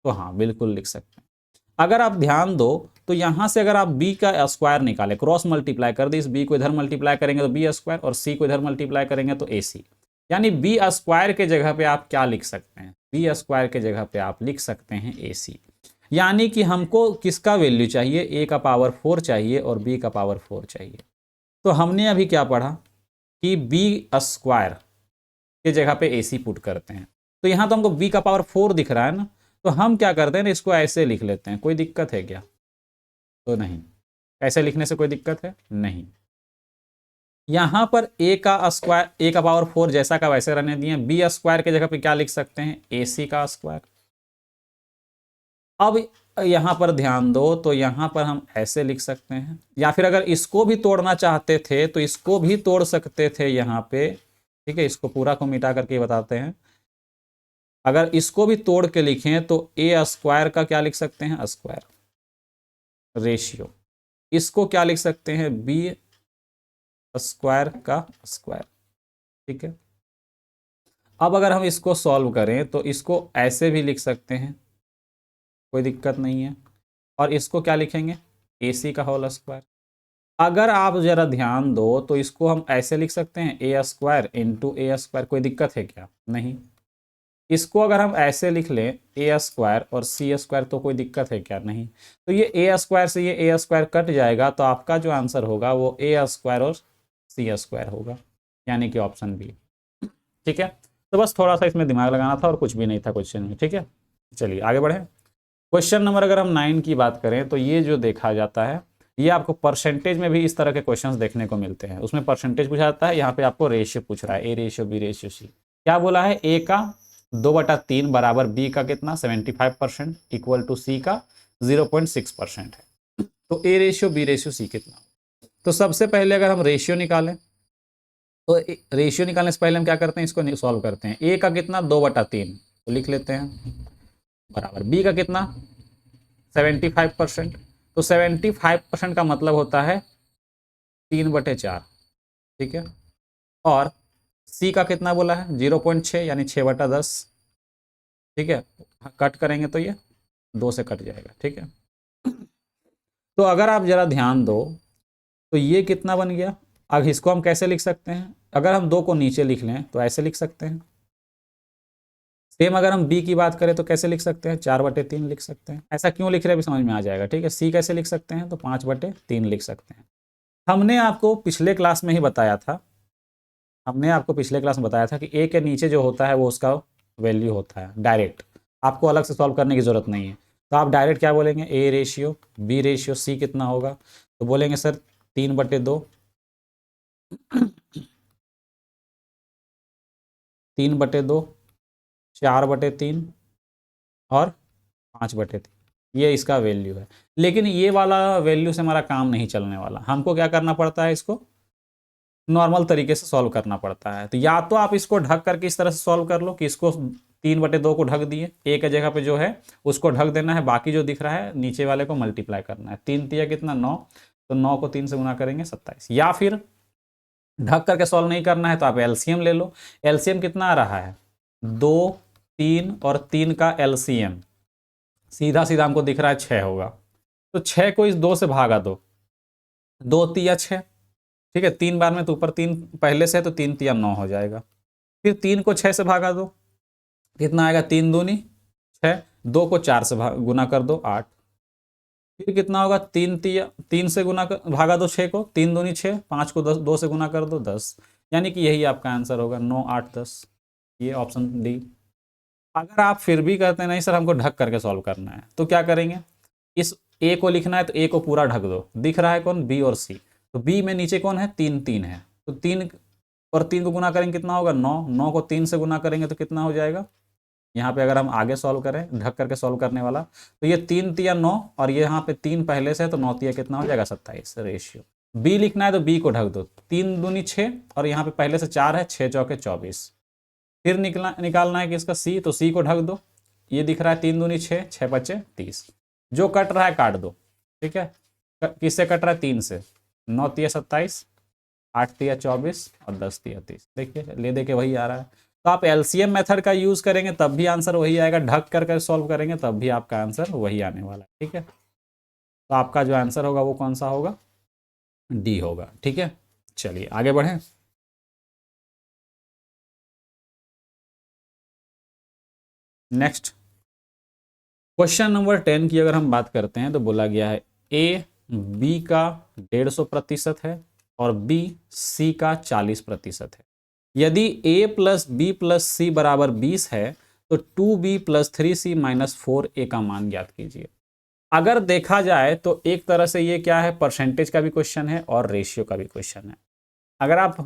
तो हाँ बिल्कुल लिख सकते हैं। अगर आप ध्यान दो तो यहां से अगर आप b का स्क्वायर निकाले, क्रॉस मल्टीप्लाई कर दे, इस b को इधर मल्टीप्लाई करेंगे तो b स्क्वायर और c को इधर मल्टीप्लाई करेंगे तो ac, यानी b स्क्वायर के जगह पे आप क्या लिख सकते हैं, b स्क्वायर के जगह पे आप लिख सकते हैं ac। यानी कि हमको किसका वैल्यू चाहिए, a का पावर 4 चाहिए और b का पावर 4 चाहिए। तो हमने अभी क्या पढ़ा कि b स्क्वायर के जगह पे ac पुट करते हैं। तो यहां तो हमको b का पावर 4 दिख रहा है ना, तो हम क्या करते हैं ना, इसको ऐसे लिख लेते हैं। कोई दिक्कत है क्या? तो नहीं। ऐसे लिखने से कोई दिक्कत है नहीं। यहां पर a का स्क्वायर, a का पावर 4 जैसा का वैसे रहने दिए। b स्क्वायर के जगह पे क्या लिख सकते हैं, ac का स्क्वायर। अब यहां पर ध्यान दो तो यहां पर हम ऐसे लिख सकते हैं, या फिर अगर इसको भी तोड़ना चाहते थे तो इसको भी तोड़ सकते थे यहां पे। ठीक है, इसको पूरा को मिटा करके बताते हैं। अगर इसको भी तोड़ के लिखें तो a स्क्वायर का क्या लिख सकते हैं, स्क्वायर रेशियो। इसको क्या लिख सकते हैं, b स्क्वायर का स्क्वायर। ठीक है, अब अगर हम इसको सॉल्व करें तो इसको ऐसे भी लिख सकते हैं, कोई दिक्कत नहीं है। और इसको क्या लिखेंगे, ac का होल स्क्वायर। अगर आप जरा ध्यान दो तो इसको हम ऐसे लिख सकते हैं, a square into a square. कोई दिक्कत है क्या? नहीं। इसको अगर हम ऐसे लिख लें a स्क्वायर और c स्क्वायर, तो कोई दिक्कत है क्या? नहीं। तो ये a स्क्वायर से ये a स्क्वायर कट जाएगा, तो आपका जो आंसर होगा वो a स्क्वायर और c स्क्वायर होगा, यानी कि ऑप्शन बी। ठीक है, तो बस थोड़ा सा इसमें दिमाग लगाना था और कुछ भी नहीं था क्वेश्चन में। ठीक है, चलिए आगे बढ़े। क्वेश्चन नंबर अगर हम 9 की बात करें तो ये जो देखा जाता है, ये आपको परसेंटेज में भी इस तरह के क्वेश्चंस देखने को मिलते हैं। उसमें परसेंटेज पूछा जाता है, यहाँ पे आपको रेशियो पूछ रहा है, a ratio b ratio c। क्या बोला है, a का 2/3 बराबर b का कितना 75% इक्वल टू c का 0.6% है। तो a ratio b ratio c कितना। तो सबसे पहले अगर हम रेशियो निकालें तो रेशियो निकालने से पहले हम क्या करते हैं, इसको सॉल्व करते हैं। a का कितना 2/3 तो लिख लेते हैं, बराबर b का कितना 75%। तो 75% का मतलब होता है 3/4। ठीक है, और c का कितना बोला है 0.6 यानी 6/10। ठीक है, कट करेंगे तो ये 2 से कट जाएगा। ठीक है, तो अगर आप जरा ध्यान दो तो ये कितना बन गया। अब इसको हम कैसे लिख सकते हैं, अगर हम 2 को नीचे लिख लें तो ऐसे लिख सकते हैं। सेम अगर हम b की बात करें तो कैसे लिख सकते हैं, 4/3 लिख सकते हैं। ऐसा क्यों लिख रहे हैं अभी समझ में आ जाएगा। ठीक है, c कैसे लिख सकते हैं, तो 5/3 लिख सकते हैं। हमने आपको पिछले क्लास में ही बताया था, हमने आपको पिछले क्लास में बताया था कि a के नीचे जो होता है वो उसका वैल्यू होता है डायरेक्ट, आपको अलग से सॉल्व करने की जरूरत नहीं है। तो आप डायरेक्ट क्या बोलेंगे, a ratio b ratio c कितना होगा, तो बोलेंगे सर 3/2, 3/2, 4/3 और 5/3, ये इसका वैल्यू है। लेकिन ये वाला वैल्यू से हमारा काम नहीं चलने वाला, हमको क्या करना पड़ता है, इसको नॉर्मल तरीके से सॉल्व करना पड़ता है। तो या तो आप इसको ढक करके इस तरह से सॉल्व कर लो कि इसको 3/2 को ढक दिए, a के जगह पे जो है उसको ढक देना है, बाकी जो दिख रहा है नीचे वाले को मल्टीप्लाई करना है। 3 तिया कितना 9, तो 9 को 3 से गुना करेंगे 27। या फिर ढक करके सॉल्व नहीं करना है तो आप एलसीएम ले लो। एलसीएम कितना आ रहा है, 2, 3 और 3 का एलसीएम सीधा सीधा हमको दिख रहा है 6 होगा। तो 6 को इस 2 से भागा दो, 2 तिया 6। ठीक है, 3 बार में तो ऊपर 3 पहले से है तो 3 तिया 9 हो जाएगा। फिर 3 को 6 से भागा दो, कितना आएगा, 3 दूनी 6, 2 को 4 से गुना कर दो 8। फिर कितना होगा, 3 से गुना भागा दो 6 को, 3 दूनी 6, 5 को 2 से गुना कर दो 10। यानी कि यही आपका आंसर होगा 9, 8, 10, ये ऑप्शन डी। अगर आप फिर भी कहते हैं नहीं सर हमको ढक करके सॉल्व करना है, तो क्या करेंगे, इस ए को लिखना है तो ए को पूरा ढक दो। दिख रहा है कौन, बी और सी। तो बी में नीचे कौन है, 3 है, तो 3 और 3 को गुना करेंगे कितना होगा 9, 9 को 3 से गुना करेंगे तो कितना हो जाएगा। यहाँ पे अगर हम आगे सॉल्व करें ढक करके सॉल्व करने वाला, तो ये 3 तिया 9 और ये यहाँ पे 3 पहले से है तो 9 तिया कितना हो जाएगा 27 रेशियो। बी लिखना है तो बी को ढक दो, 3 दूनी 6 और यहाँ पे पहले से 4 है, 6 चौके 24। फिर निकालना है कि इसका सी, तो सी को ढक दो, ये दिख रहा है 3 दूनी 6, 6 बचे 30। जो कट रहा है काट दो। ठीक है, किससे कट रहा है, 3 से। 9 तिया 27, 8 तिया 24 और 10 तिया 30। देखिए ले दे के वही आ रहा है। तो आप एलसीएम मेथड का यूज करेंगे तब भी आंसर वही आएगा, ढक कर सॉल्व करेंगे तब भी आपका आंसर वही आने वाला है। ठीक है, तो आपका जो आंसर होगा वो कौन सा होगा, डी होगा। ठीक है, चलिए आगे बढ़ें। नेक्स्ट क्वेश्चन नंबर 10 की अगर हम बात करते हैं तो बोला गया है ए बी का 150% है और बी सी का 40% है। यदि a प्लस बी प्लस सी बराबर 20 है तो 2b plus 3c minus 4a का मान ज्ञात कीजिए। अगर देखा जाए तो एक तरह से ये क्या है, परसेंटेज का भी क्वेश्चन है और रेशियो का भी क्वेश्चन है। अगर आप,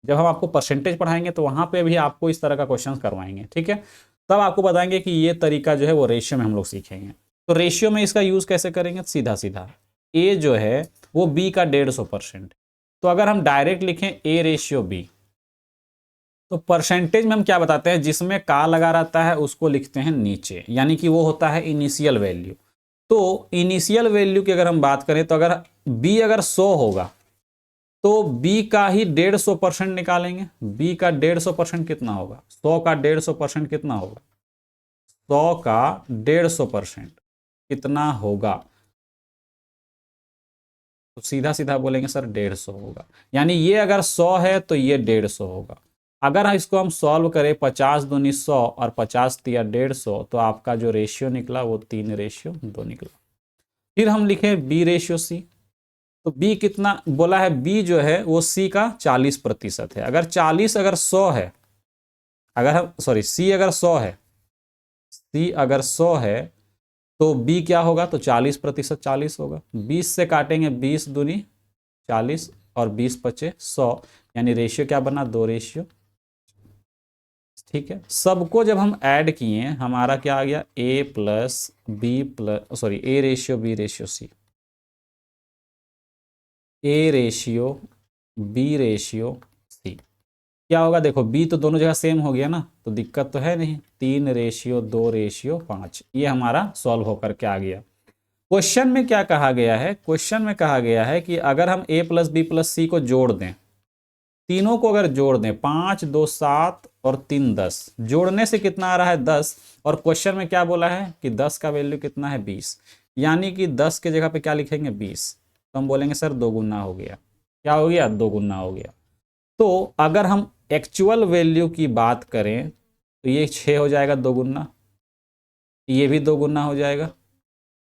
जब हम आपको परसेंटेज पढ़ाएंगे तो वहां पे भी आपको इस तरह का क्वेश्चन करवाएंगे। ठीक है, तब आपको बताएंगे कि ये तरीका जो है वो रेशियो में हम लोग सीखेंगे। तो रेशियो में इसका यूज कैसे करेंगे, सीधा सीधा ए जो है वो बी का 150%। तो अगर हम डायरेक्ट लिखें ए रेशियो बी, तो परसेंटेज में हम क्या बताते हैं, जिसमें का लगा रहता है उसको लिखते हैं नीचे, यानी कि वो होता है इनिशियल वैल्यू। तो इनिशियल वैल्यू की अगर हम बात करें तो अगर बी अगर 100 होगा तो बी का ही 150% निकालेंगे। बी का 150% कितना होगा, 100 का 150% कितना होगा, 100 का 150% कितना होगा, तो सीधा सीधा बोलेंगे सर 150 होगा। यानी ये अगर 100 है तो ये 150 होगा। अगर इसको हम सॉल्व करें 50 दूनी 100 और 50 तिया 150, तो आपका जो रेशियो निकला वो 3:2 निकला। फिर हम लिखें बी रेशियो सी, तो बी कितना बोला है, बी जो है वो सी का 40% है। अगर 40 अगर 100 है, अगर हम सॉरी सी अगर 100 है, सी अगर 100 है तो बी क्या होगा, तो 40% 40 होगा। 20 से काटेंगे 20 दूनी 40 और 20 बचे 100, यानी रेशियो क्या बना, 2:। ठीक है, सबको जब हम ऐड किए हमारा क्या आ गया, A plus B plus sorry A ratio B ratio C, A ratio B ratio C क्या होगा, देखो बी तो दोनों जगह सेम हो गया ना, तो दिक्कत तो है नहीं। 3:2:5 ये हमारा सॉल्व होकर के आ गया। क्वेश्चन में क्या कहा गया है, क्वेश्चन में कहा गया है कि अगर हम a प्लस बी प्लस सी को जोड़ दें, तीनों को अगर जोड़ दें, 5 2 7 और 3 10, जोड़ने से कितना आ रहा है 10, और क्वेश्चन में क्या बोला है कि 10 का वैल्यू कितना है 20, यानी कि 10 के जगह पे क्या लिखेंगे 20, तो हम बोलेंगे सर 2 गुना हो गया। क्या हो गया, 2 गुना हो गया। तो अगर हम एक्चुअल वैल्यू की बात करें तो ये 6 हो जाएगा 2 गुना, ये भी 2 गुना हो जाएगा।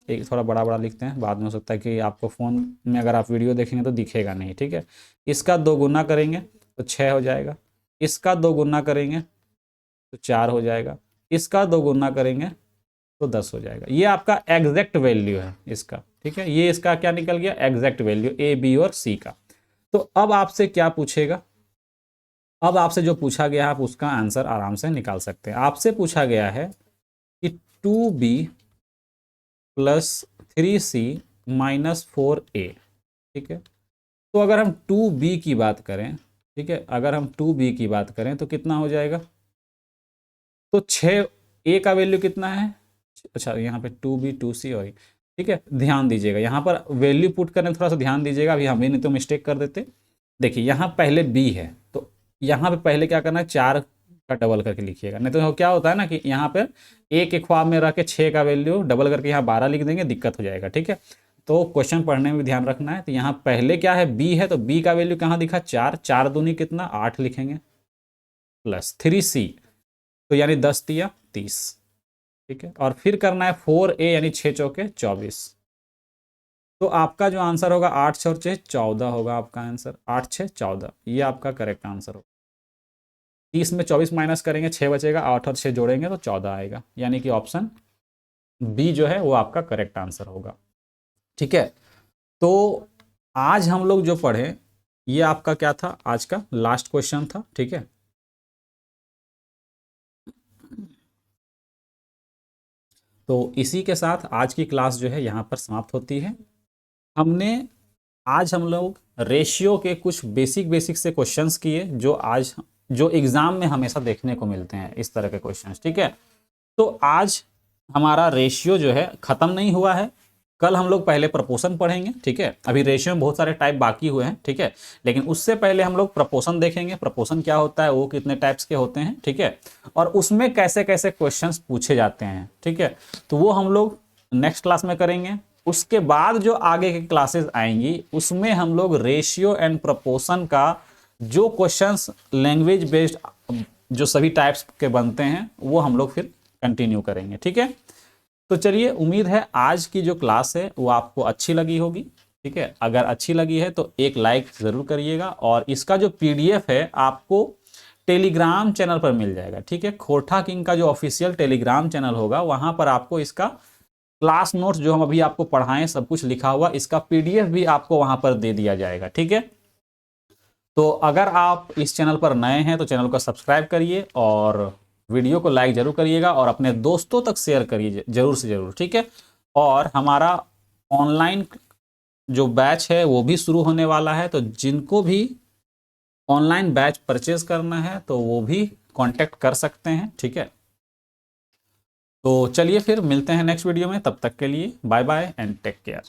एक थोड़ा बड़ा बड़ा लिखते हैं, बाद में हो सकता है कि आपको फ़ोन में अगर आप वीडियो देखेंगे तो दिखेगा नहीं। ठीक है, इसका 2 गुना करेंगे तो 6 हो जाएगा, इसका 2 गुना करेंगे तो 4 हो जाएगा, इसका 2 गुना करेंगे तो 10 हो जाएगा। ये आपका एग्जैक्ट वैल्यू है इसका। ठीक है, ये इसका क्या निकल गया, एग्जैक्ट वैल्यू ए बी और सी का। तो अब आपसे क्या पूछेगा, अब आपसे जो पूछा गया है आप उसका आंसर आराम से निकाल सकते हैं। आपसे पूछा गया है कि 2b plus 3c minus 4a। ठीक है, तो अगर हम 2b की बात करें, ठीक है, अगर हम 2b की बात करें तो कितना हो जाएगा, तो 6a का वैल्यू कितना है, अच्छा यहाँ पे 2b 2c और ठीक है, ध्यान दीजिएगा यहाँ पर वैल्यू पुट करने में थोड़ा सा ध्यान दीजिएगा, अभी हम भी नहीं तो मिस्टेक कर देते। देखिए यहाँ पहले b है तो यहाँ पे पहले क्या करना है, 4 का डबल करके लिखिएगा, नहीं तो क्या होता है ना कि यहाँ पे एक के ख्वाब में रह के 6 का वैल्यू डबल करके यहाँ 12 लिख देंगे, दिक्कत हो जाएगा। ठीक है, तो क्वेश्चन पढ़ने में भी ध्यान रखना है। तो यहाँ पहले क्या है, बी है, तो बी का वैल्यू कहाँ दिखा, 4, 4 दूनी कितना 8 लिखेंगे, प्लस 3c तो यानी 10 तिया 30। ठीक है, और फिर करना है 4a यानी 6 चौके 24। तो आपका जो आंसर होगा 8 6 और 6 14 होगा आपका आंसर, 8 6 14 ये आपका करेक्ट आंसर होगा। 30 में 24 माइनस करेंगे 6 बचेगा, 8 और 6 जोड़ेंगे तो 14 आएगा, यानी कि ऑप्शन बी जो है वो आपका करेक्ट आंसर होगा। ठीक है, तो आज हम लोग जो पढ़े ये आपका क्या था, आज का लास्ट क्वेश्चन था। ठीक है, तो इसी के साथ आज की क्लास जो है यहाँ पर समाप्त होती है। हमने आज हम लोग रेशियो के कुछ बेसिक से क्वेश्चंस किए जो आज जो एग्जाम में हमेशा देखने को मिलते हैं इस तरह के क्वेश्चंस। ठीक है, तो आज हमारा रेशियो जो है ख़त्म नहीं हुआ है, कल हम लोग पहले प्रपोर्शन पढ़ेंगे, ठीक है। अभी रेशियो में बहुत सारे टाइप बाकी हुए हैं, ठीक है, लेकिन उससे पहले हम लोग प्रपोर्शन देखेंगे। प्रपोर्शन क्या होता है, वो कितने टाइप्स के होते हैं, ठीक है, और उसमें कैसे कैसे क्वेश्चंस पूछे जाते हैं, ठीक है। तो वो हम लोग नेक्स्ट क्लास में करेंगे। उसके बाद जो आगे की क्लासेस आएंगी उसमें हम लोग रेशियो एंड प्रपोर्शन का जो क्वेश्चंस लैंग्वेज बेस्ड जो सभी टाइप्स के बनते हैं वो हम लोग फिर कंटिन्यू करेंगे, ठीक है। तो चलिए, उम्मीद है आज की जो क्लास है वो आपको अच्छी लगी होगी, ठीक है। अगर अच्छी लगी है तो एक लाइक ज़रूर करिएगा, और इसका जो पीडीएफ है आपको टेलीग्राम चैनल पर मिल जाएगा, ठीक है। खोरठा किंग का जो ऑफिशियल टेलीग्राम चैनल होगा वहां पर आपको इसका क्लास नोट्स जो हम अभी आपको पढ़ाएं सब कुछ लिखा हुआ, इसका पीडीएफ भी आपको वहां पर दे दिया जाएगा, ठीक है। तो अगर आप इस चैनल पर नए हैं तो चैनल को सब्सक्राइब करिए, और वीडियो को लाइक जरूर करिएगा, और अपने दोस्तों तक शेयर करिए जरूर से जरूर, ठीक है। और हमारा ऑनलाइन जो बैच है वो भी शुरू होने वाला है, तो जिनको भी ऑनलाइन बैच परचेज करना है तो वो भी कांटेक्ट कर सकते हैं, ठीक है। तो चलिए फिर मिलते हैं नेक्स्ट वीडियो में, तब तक के लिए bye bye and take care.